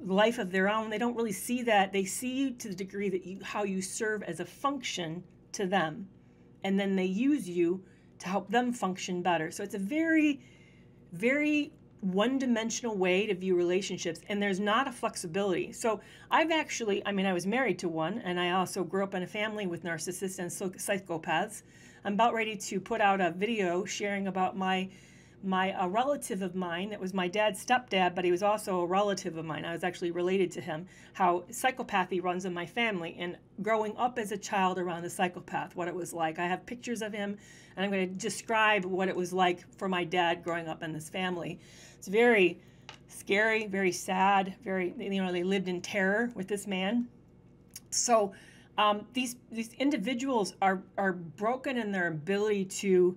life of their own. They don't really see that. They see you to the degree that how you serve as a function to them. And then they use you to help them function better. So it's a very, very one-dimensional way to view relationships, and there's not a flexibility. So I was married to one, and I also grew up in a family with narcissists and psychopaths. I'm about ready to put out a video sharing about a relative of mine that was my dad's stepdad, but he was also a relative of mine. I was actually related to him, how psychopathy runs in my family, and growing up as a child around a psychopath, what it was like. I have pictures of him, and I'm going to describe what it was like for my dad growing up in this family. It's very scary, very sad, they lived in terror with this man. So these individuals are broken in their ability to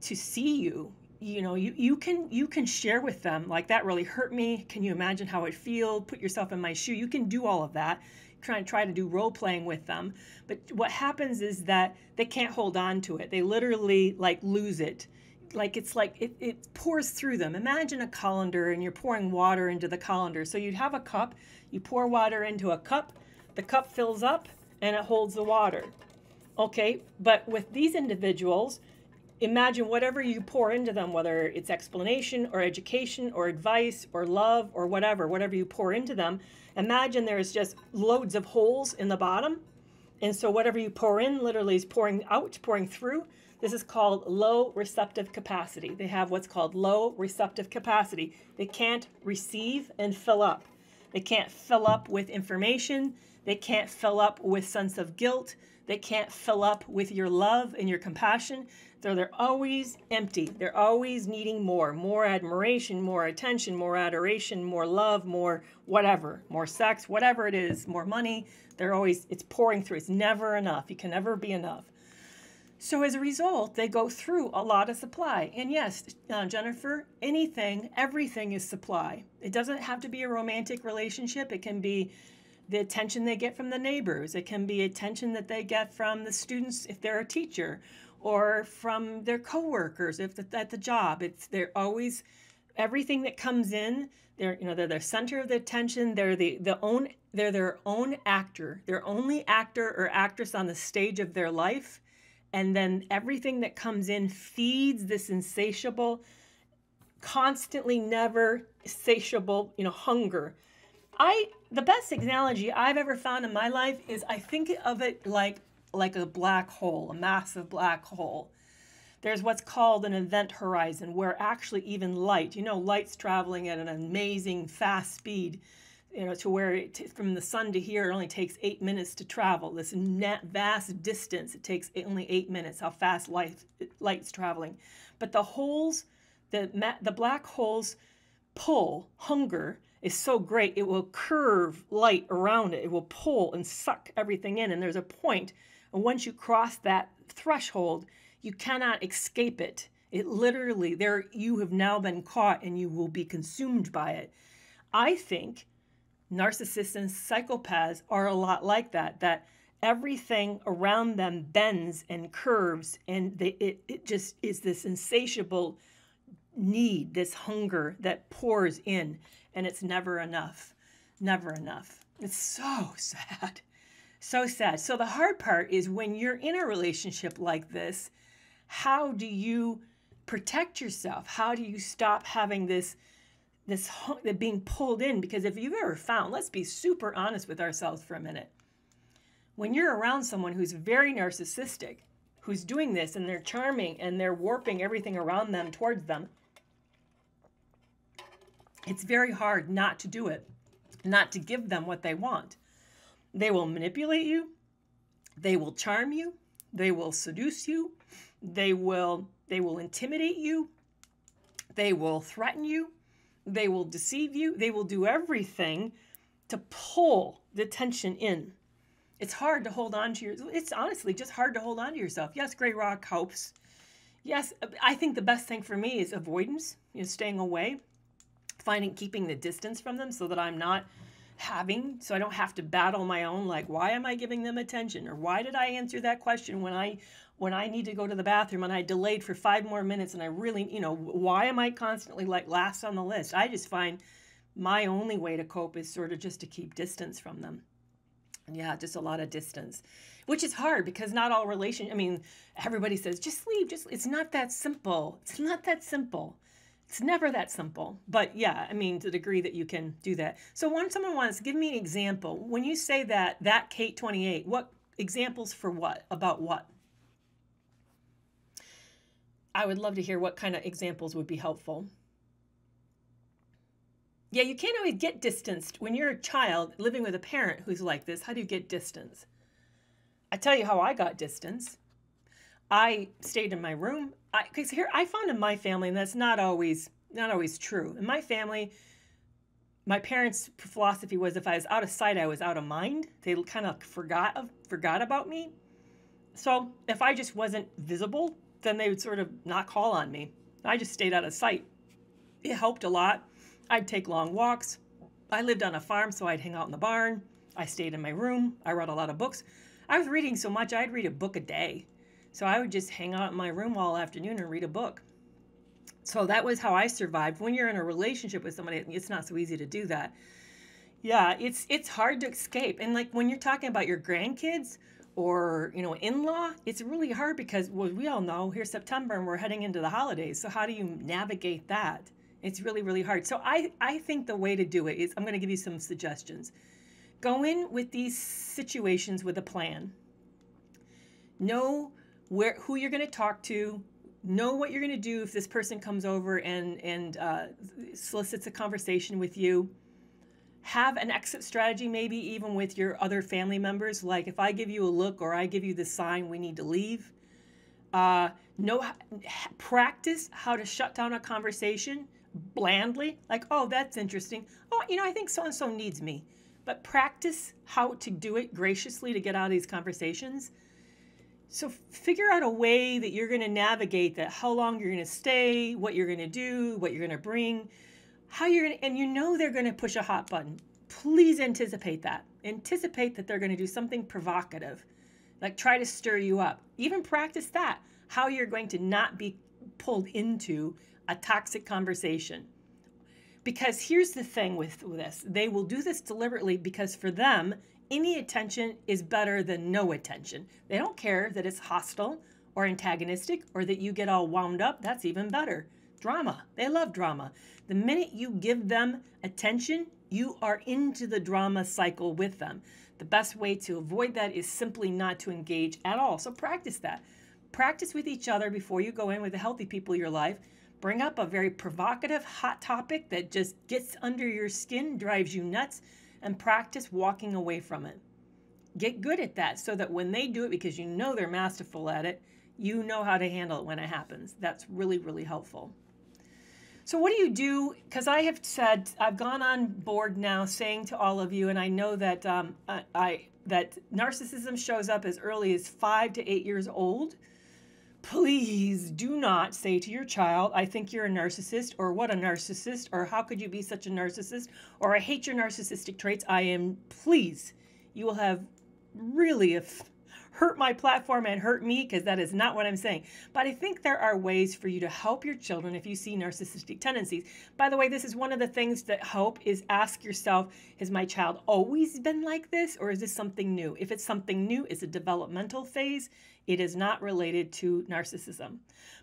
see you. You can share with them, like, that really hurt me. Can you imagine how it feels? Put yourself in my shoe. You can do all of that. Try to do role playing with them. But what happens is that they can't hold on to it. They literally lose it. It pours through them. Imagine a colander and you're pouring water into the colander. So you'd have a cup, you pour water into a cup, the cup fills up and it holds the water. Okay, but with these individuals, imagine whatever you pour into them, whether it's explanation or education or advice or love or whatever you pour into them, imagine there's just loads of holes in the bottom. And so whatever you pour in literally is pouring out, pouring through. This is called low receptive capacity. They have what's called low receptive capacity. They can't receive and fill up. They can't fill up with information. They can't fill up with sense of guilt. They can't fill up with your love and your compassion. They're always empty. They're always needing more admiration, more attention, more adoration, more love, more whatever, more sex, whatever it is, more money. It's pouring through. It's never enough. You can never be enough. So as a result, they go through a lot of supply. And yes, Jennifer, everything is supply. It doesn't have to be a romantic relationship. It can be the attention they get from the neighbors. It can be attention that they get from the students if they're a teacher, or from their coworkers if at the job. They're always, everything that comes in, they're the center of the attention. They're their own actor. They're only actor or actress on the stage of their life. And then everything that comes in feeds this insatiable, constantly never satiable, hunger. The best analogy I've ever found in my life is, I think of it like a black hole, a massive black hole. There's what's called an event horizon, where actually even light, light's traveling at an amazing fast speed, to where from the sun to here, it only takes 8 minutes to travel. This vast distance, it takes only 8 minutes, how fast light's traveling. But the holes, the black holes pull, hunger, is so great, it will curve light around it. It will pull and suck everything in. And there's a point, and once you cross that threshold, you cannot escape it. It literally, you have now been caught and you will be consumed by it. I think narcissists and psychopaths are a lot like that everything around them bends and curves, and it just is this insatiable need, this hunger that pours in, and it's never enough. Never enough. It's so sad. So sad. So the hard part is, when you're in a relationship like this, how do you protect yourself? How do you stop having this being pulled in? Because if you've ever found, let's be super honest with ourselves for a minute. When you're around someone who's very narcissistic, who's doing this, and they're charming and they're warping everything around them towards them, it's very hard not to do it, not to give them what they want. They will manipulate you. They will charm you. They will seduce you. They will intimidate you. They will threaten you. They will deceive you. They will do everything to pull the tension in. It's hard to hold on to it's honestly just hard to hold on to yourself. Yes, Grey Rock helps. Yes, I think the best thing for me is avoidance, staying away, keeping the distance from them, so that I'm not so I don't have to battle my own, like, why am I giving them attention? Or why did I answer that question when I need to go to the bathroom and I delayed for 5 more minutes, and I really, why am I constantly last on the list? I just find my only way to cope is sort of just to keep distance from them. Yeah, just a lot of distance, which is hard, because not all everybody says, just leave, it's not that simple. It's not that simple. It's never that simple. But yeah, to the degree that you can do that. So when someone wants, give me an example. When you say that Kate 28, what examples for what? About what? I would love to hear what kind of examples would be helpful. Yeah, you can't always get distanced. When you're a child living with a parent who's like this, how do you get distance? I tell you how I got distance. I stayed in my room. Because here I found in my family, and that's not always true. In my family, my parents' philosophy was, if I was out of sight, I was out of mind. They kind of forgot about me. So if I just wasn't visible, then they would sort of not call on me. I just stayed out of sight. It helped a lot. I'd take long walks. I lived on a farm, so I'd hang out in the barn. I stayed in my room. I read a lot of books. I was reading so much, I'd read a book a day. So I would just hang out in my room all afternoon and read a book. So that was how I survived. When you're in a relationship with somebody, it's not so easy to do that. Yeah, it's hard to escape. And like when you're talking about your grandkids or, in-law, it's really hard because, well, we all know here's September and we're heading into the holidays. So how do you navigate that? It's really, really hard. So I think the way to do it is, I'm going to give you some suggestions. Go in with these situations with a plan. Know who you're going to talk to. Know what you're going to do if this person comes over and solicits a conversation with you. Have an exit strategy, maybe even with your other family members. Like, if I give you a look or I give you the sign, we need to leave. Practice how to shut down a conversation blandly. Like, oh, that's interesting. Oh, I think so-and-so needs me. But practice how to do it graciously to get out of these conversations. So figure out a way that you're going to navigate that, how long you're going to stay, what you're going to do, what you're going to bring, how you're going to, and they're going to push a hot button. Please anticipate that. Anticipate that they're going to do something provocative, like try to stir you up. Even practice that. how you're going to not be pulled into a toxic conversation. Because here's the thing with this. They will do this deliberately because for them, any attention is better than no attention. They don't care that it's hostile or antagonistic or that you get all wound up. That's even better. Drama. They love drama. The minute you give them attention, you are into the drama cycle with them. The best way to avoid that is simply not to engage at all. So practice that. Practice with each other before you go in with the healthy people in your life. Bring up a very provocative, hot topic that just gets under your skin, drives you nuts, and practice walking away from it. Get good at that so that when they do it, because you know they're masterful at it, you know how to handle it when it happens. That's really, really helpful. So what do you do? Because I have said, I've gone on board now saying to all of you, and I know that that narcissism shows up as early as 5 to 8 years old. Please do not say to your child, I think you're a narcissist, or what a narcissist, or how could you be such a narcissist, or I hate your narcissistic traits. Please, you will have really hurt my platform and hurt me, because that is not what I'm saying. But I think there are ways for you to help your children if you see narcissistic tendencies. By the way, this is one of the things that help is ask yourself, has my child always been like this, or is this something new? If it's something new, it's a developmental phase. It is not related to narcissism.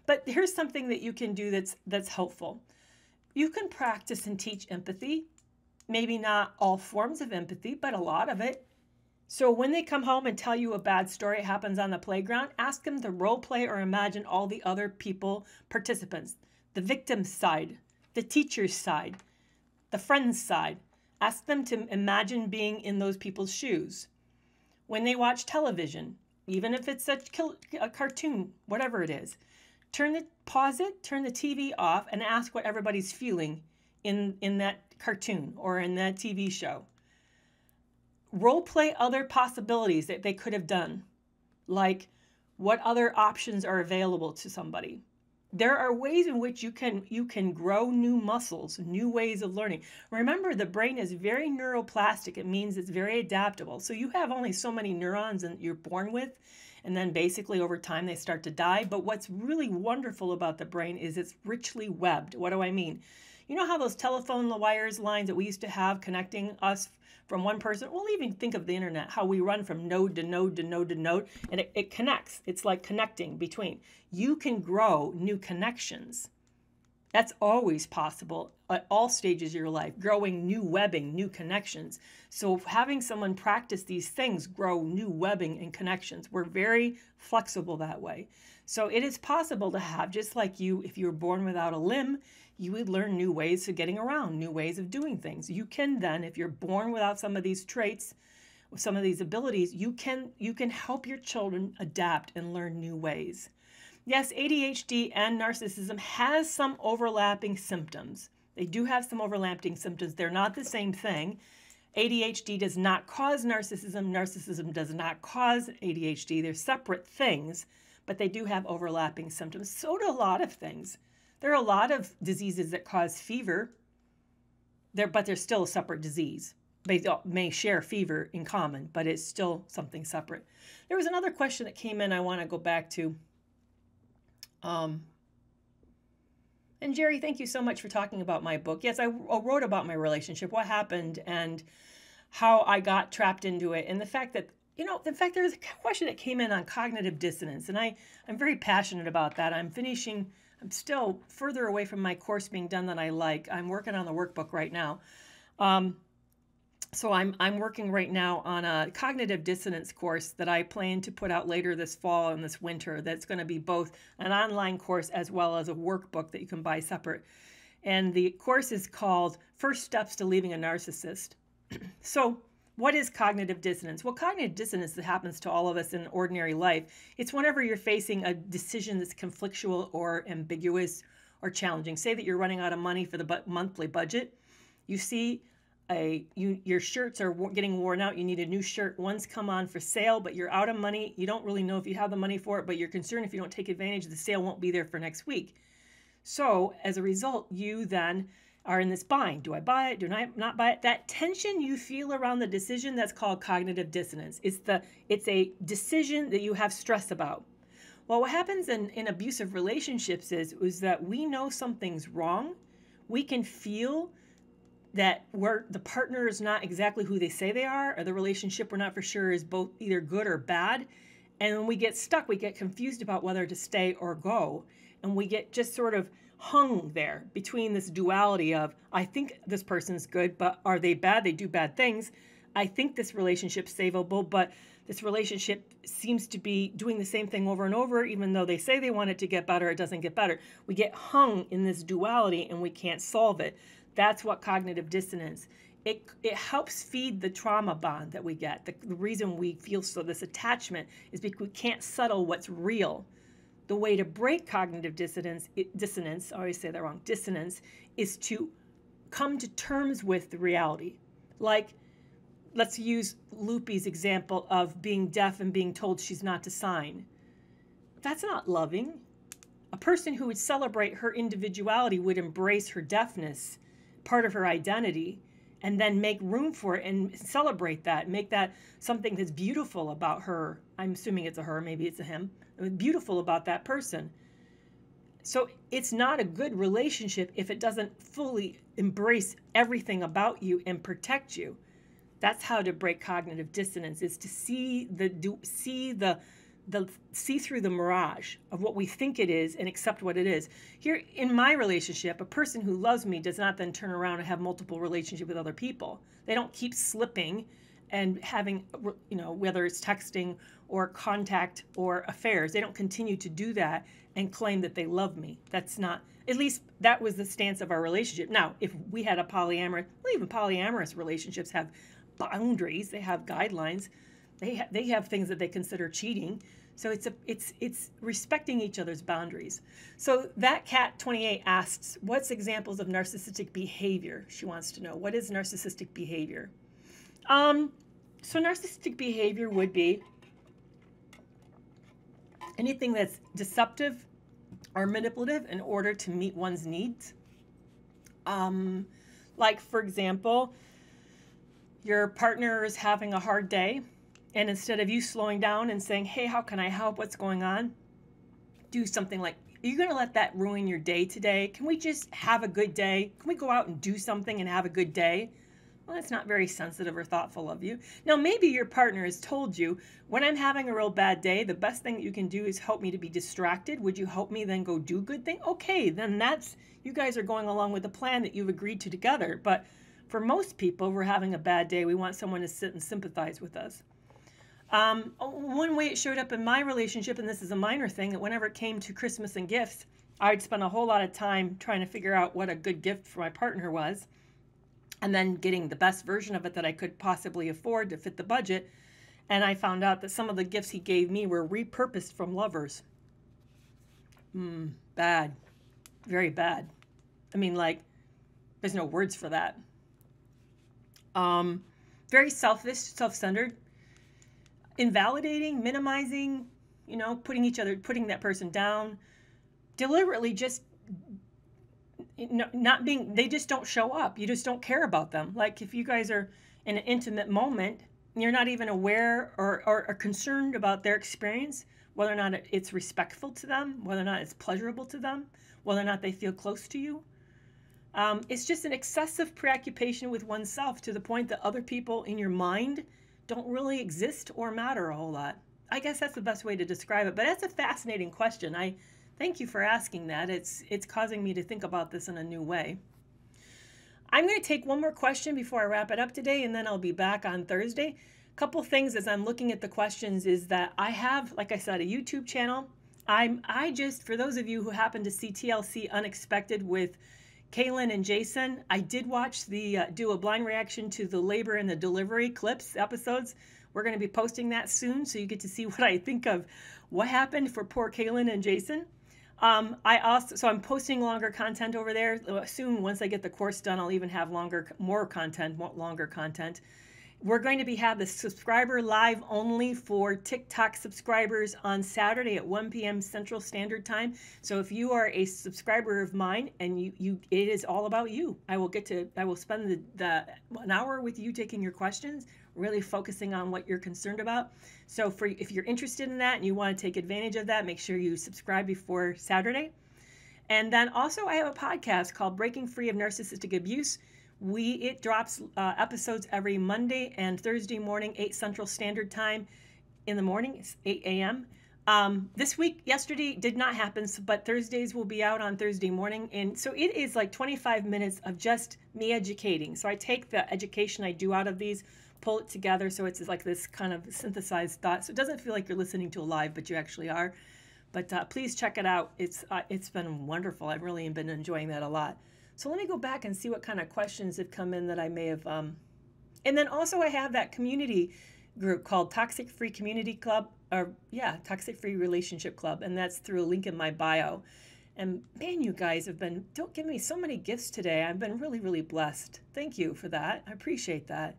But here's something that you can do that's helpful. You can practice and teach empathy. Maybe not all forms of empathy, but a lot of it. So when they come home and tell you a bad story, it happens on the playground, ask them to role play or imagine all the other people, participants, the victim's side, the teacher's side, the friend's side. Ask them to imagine being in those people's shoes. When they watch television, even if it's a cartoon, whatever it is, pause it, turn the TV off, and ask what everybody's feeling in that cartoon or in that TV show. Role play other possibilities that they could have done, like what other options are available to somebody. There are ways in which you can grow new muscles, new ways of learning. Remember, the brain is very neuroplastic. It means it's very adaptable. So you have only so many neurons that you're born with, and then basically over time they start to die. But what's really wonderful about the brain is it's richly webbed. What do I mean? You know how those telephone lines that we used to have connecting us from one person? Well, even think of the internet, how we run from node to node to node to node, and it connects. It's like connecting between. You can grow new connections. That's always possible at all stages of your life, growing new webbing, new connections. So having someone practice these things, grow new webbing and connections. We're very flexible that way. So it is possible to have, just like you, if you were born without a limb, you would learn new ways of getting around, new ways of doing things. You can then, if you're born without some of these traits, with some of these abilities, you can help your children adapt and learn new ways. Yes, ADHD and narcissism has some overlapping symptoms. They do have some overlapping symptoms. They're not the same thing. ADHD does not cause narcissism. Narcissism does not cause ADHD. They're separate things, but they do have overlapping symptoms. So do a lot of things. There are a lot of diseases that cause fever, but they're still a separate disease. They may share fever in common, but it's still something separate. There was another question that came in I want to go back to. And Jerry, thank you so much for talking about my book. Yes, I wrote about my relationship, what happened, and how I got trapped into it. And the fact that, there was a question that came in on cognitive dissonance, and I'm very passionate about that. I'm still further away from my course being done than I like. I'm working on the workbook right now. So I'm working right now on a cognitive dissonance course that I plan to put out later this fall and this winter. That's going to be both an online course as well as a workbook that you can buy separate. And the course is called First Steps to Leaving a Narcissist. So what is cognitive dissonance? Well, cognitive dissonance that happens to all of us in ordinary life. It's whenever you're facing a decision that's conflictual or ambiguous or challenging. Say that you're running out of money for the monthly budget. You see your shirts are getting worn out. You need a new shirt. One's come on for sale, but you're out of money. You don't really know if you have the money for it, but you're concerned if you don't take advantage, the sale won't be there for next week. So as a result, you then are in this bind. Do I buy it? Do I not buy it? That tension you feel around the decision, that's called cognitive dissonance. It's a decision that you have stress about. Well, what happens in abusive relationships is that we know something's wrong. We can feel that the partner is not exactly who they say they are, or the relationship we're not for sure is both either good or bad. And when we get stuck, we get confused about whether to stay or go. And we get just sort of hung there between this duality of, I think this person's good, but are they bad? They do bad things. I think this relationship's savable, but this relationship seems to be doing the same thing over and over, even though they say they want it to get better, it doesn't get better. We get hung in this duality and we can't solve it. That's what cognitive dissonance. It helps feed the trauma bond that we get. The reason we feel this attachment is because we can't settle what's real. The way to break cognitive dissonance, I always say that wrong, dissonance, is to come to terms with the reality. Like, let's use Luby's example of being deaf and being told she's not to sign. That's not loving. A person who would celebrate her individuality would embrace her deafness, part of her identity, and then make room for it and celebrate that, make that something that's beautiful about her. I'm assuming it's a her, maybe it's a him. Beautiful about that person. So it's not a good relationship if it doesn't fully embrace everything about you and protect you. That's how to break cognitive dissonance, is to see through the mirage of what we think it is and accept what it is. Here in my relationship, a person who loves me does not then turn around and have multiple relationships with other people. They don't keep slipping and having, whether it's texting or contact or affairs, they don't continue to do that and claim that they love me. That's not, at least that was the stance of our relationship. Now, if we had a polyamorous, well, even polyamorous relationships have boundaries, they have guidelines, they have things that they consider cheating. So it's respecting each other's boundaries. So that cat 28 asks, what's examples of narcissistic behavior? She wants to know, what is narcissistic behavior? So narcissistic behavior would be anything that's deceptive or manipulative in order to meet one's needs. Like, for example, your partner is having a hard day, and instead of you slowing down and saying, hey, how can I help? What's going on? Do something like, are you going to let that ruin your day today? Can we just have a good day? Can we go out and do something and have a good day? Well, that's not very sensitive or thoughtful of you. Now, maybe your partner has told you, when I'm having a real bad day, the best thing that you can do is help me to be distracted. Would you help me then go do good thing? Okay, then that's, you guys are going along with the plan that you've agreed to together. But for most people, we're having a bad day. We want someone to sit and sympathize with us. One way it showed up in my relationship, and this is a minor thing, that whenever it came to Christmas and gifts, I'd spend a whole lot of time trying to figure out what a good gift for my partner was, and then getting the best version of it that I could possibly afford to fit the budget. And I found out that some of the gifts he gave me were repurposed from lovers. Bad. Very bad. I mean, like, there's no words for that. Very selfish, self-centered, invalidating, minimizing, putting that person down, deliberately just not being, they just don't show up. You just don't care about them. Like, if you guys are in an intimate moment, you're not even aware or concerned about their experience, whether or not it's respectful to them, whether or not it's pleasurable to them, whether or not they feel close to you. It's just an excessive preoccupation with oneself to the point that other people in your mind don't really exist or matter a whole lot. I guess that's the best way to describe it, but that's a fascinating question. I thank you for asking that. It's causing me to think about this in a new way. I'm going to take one more question before I wrap it up today, and then I'll be back on Thursday. A couple things as I'm looking at the questions is that I have, like I said, a YouTube channel. I just, for those of you who happen to see TLC Unexpected with Kaylin and Jason, I did watch do a blind reaction to the labor and the delivery clips episodes. We're going to be posting that soon, so you get to see what I think of what happened for poor Kaylin and Jason. I'm posting longer content over there. Soon, once I get the course done, I'll even have longer content. We're going to have the subscriber live only for TikTok subscribers on Saturday at 1 p.m. Central Standard Time. So if you are a subscriber of mine and it is all about you, I will spend an hour with you taking your questions, really focusing on what you're concerned about. So if you're interested in that and you want to take advantage of that, make sure you subscribe before Saturday. And then also I have a podcast called Breaking Free of Narcissistic Abuse. It drops episodes every Monday and Thursday morning, 8 Central Standard Time in the morning. It's 8 a.m. Yesterday did not happen, but Thursdays will be out on Thursday morning. And so it is like 25 minutes of just me educating. So I take the education I do out of these, pull it together so it's like this kind of synthesized thought. So it doesn't feel like you're listening to a live, but you actually are. But please check it out. It's been wonderful. I've really been enjoying that a lot. So let me go back and see what kind of questions have come in that I may have. And then also I have that community group called Toxic Free Community Club, Toxic Free Relationship Club, and that's through a link in my bio. And man, you guys don't give me so many gifts today. I've been really, really blessed. Thank you for that. I appreciate that.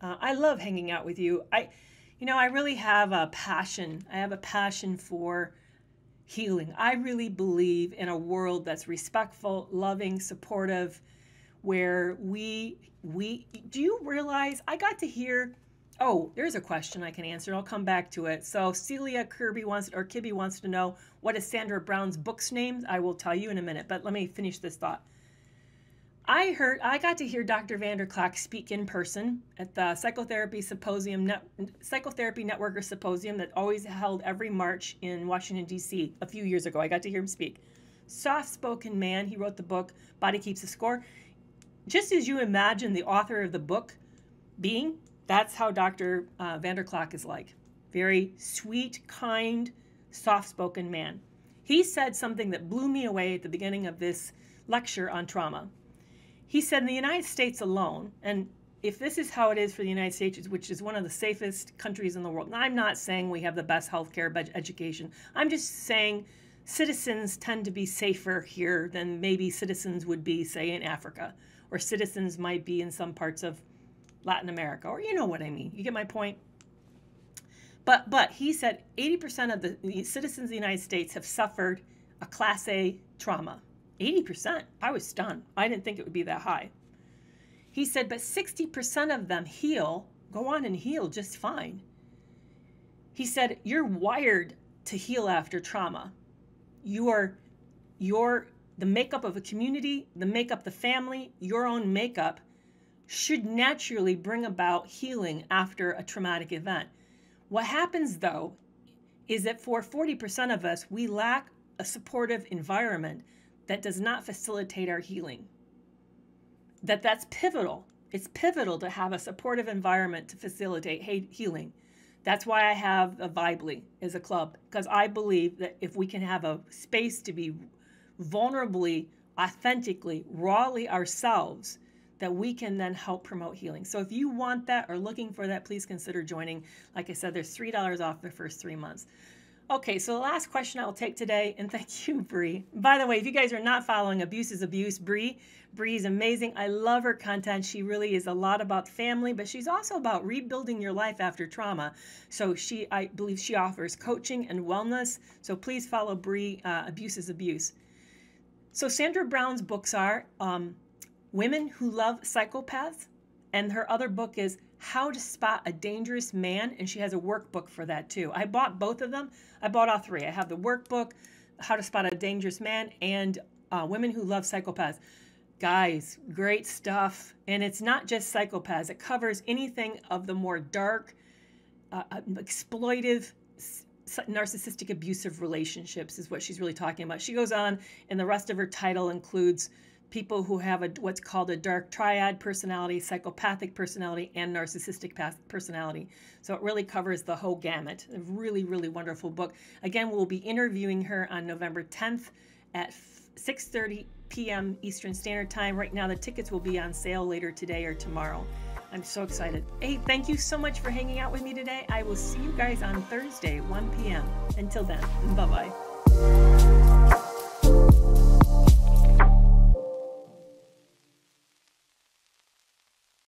I love hanging out with you. I really have a passion. I have a passion for healing. I really believe in a world that's respectful, loving, supportive, where do you realize I got to hear, there's a question I can answer. I'll come back to it. So Celia Kibbe wants to know, what is Sandra Brown's book's name? I will tell you in a minute, but let me finish this thought. I got to hear Dr. Vanderklak speak in person at the Psychotherapy Networker Symposium that always held every March in Washington, D.C. a few years ago. I got to hear him speak. Soft-spoken man. He wrote the book, Body Keeps the Score. Just as you imagine the author of the book being, that's how Dr. Vanderklak is like. Very sweet, kind, soft-spoken man. He said something that blew me away at the beginning of this lecture on trauma. He said in the United States alone, and if this is how it is for the United States, which is one of the safest countries in the world, and I'm not saying we have the best healthcare, education, I'm just saying citizens tend to be safer here than maybe citizens would be, say, in Africa, or citizens might be in some parts of Latin America, or you know what I mean. You get my point? But he said 80% of the citizens of the United States have suffered a Class A trauma. 80%. I was stunned. I didn't think it would be that high. He said, but 60% of them go on and heal just fine. He said, you're wired to heal after trauma. The makeup of a community, the makeup of the family, your own makeup should naturally bring about healing after a traumatic event. What happens, though, is that for 40% of us, we lack a supportive environment that does not facilitate our healing. That's pivotal. It's pivotal to have a supportive environment to facilitate healing. That's why I have a Vibely as a club, because I believe that if we can have a space to be vulnerably, authentically, rawly ourselves, that we can then help promote healing. So if you want that or looking for that, please consider joining. Like I said, there's $3 off the first 3 months. Okay, so the last question I will take today, and thank you, Bree. By the way, if you guys are not following Abuse is Abuse, Bree is amazing. I love her content. She really is a lot about family, but she's also about rebuilding your life after trauma. So I believe she offers coaching and wellness. So please follow Bree, Abuse is Abuse. So Sandra Brown's books are Women Who Love Psychopaths, and her other book is How to Spot a Dangerous Man, and she has a workbook for that too. I bought both of them. I bought all three. I have the workbook, How to Spot a Dangerous Man, and Women Who Love Psychopaths. Guys, great stuff. And it's not just psychopaths. It covers anything of the more dark, exploitive, narcissistic, abusive relationships is what she's really talking about. She goes on, and the rest of her title includes people who have what's called a dark triad personality, psychopathic personality, and narcissistic personality. So it really covers the whole gamut. A really, really wonderful book. Again, we'll be interviewing her on November 10th at 6:30 p.m. Eastern Standard Time. Right now, the tickets will be on sale later today or tomorrow. I'm so excited. Hey, thank you so much for hanging out with me today. I will see you guys on Thursday, 1 p.m. Until then, bye-bye.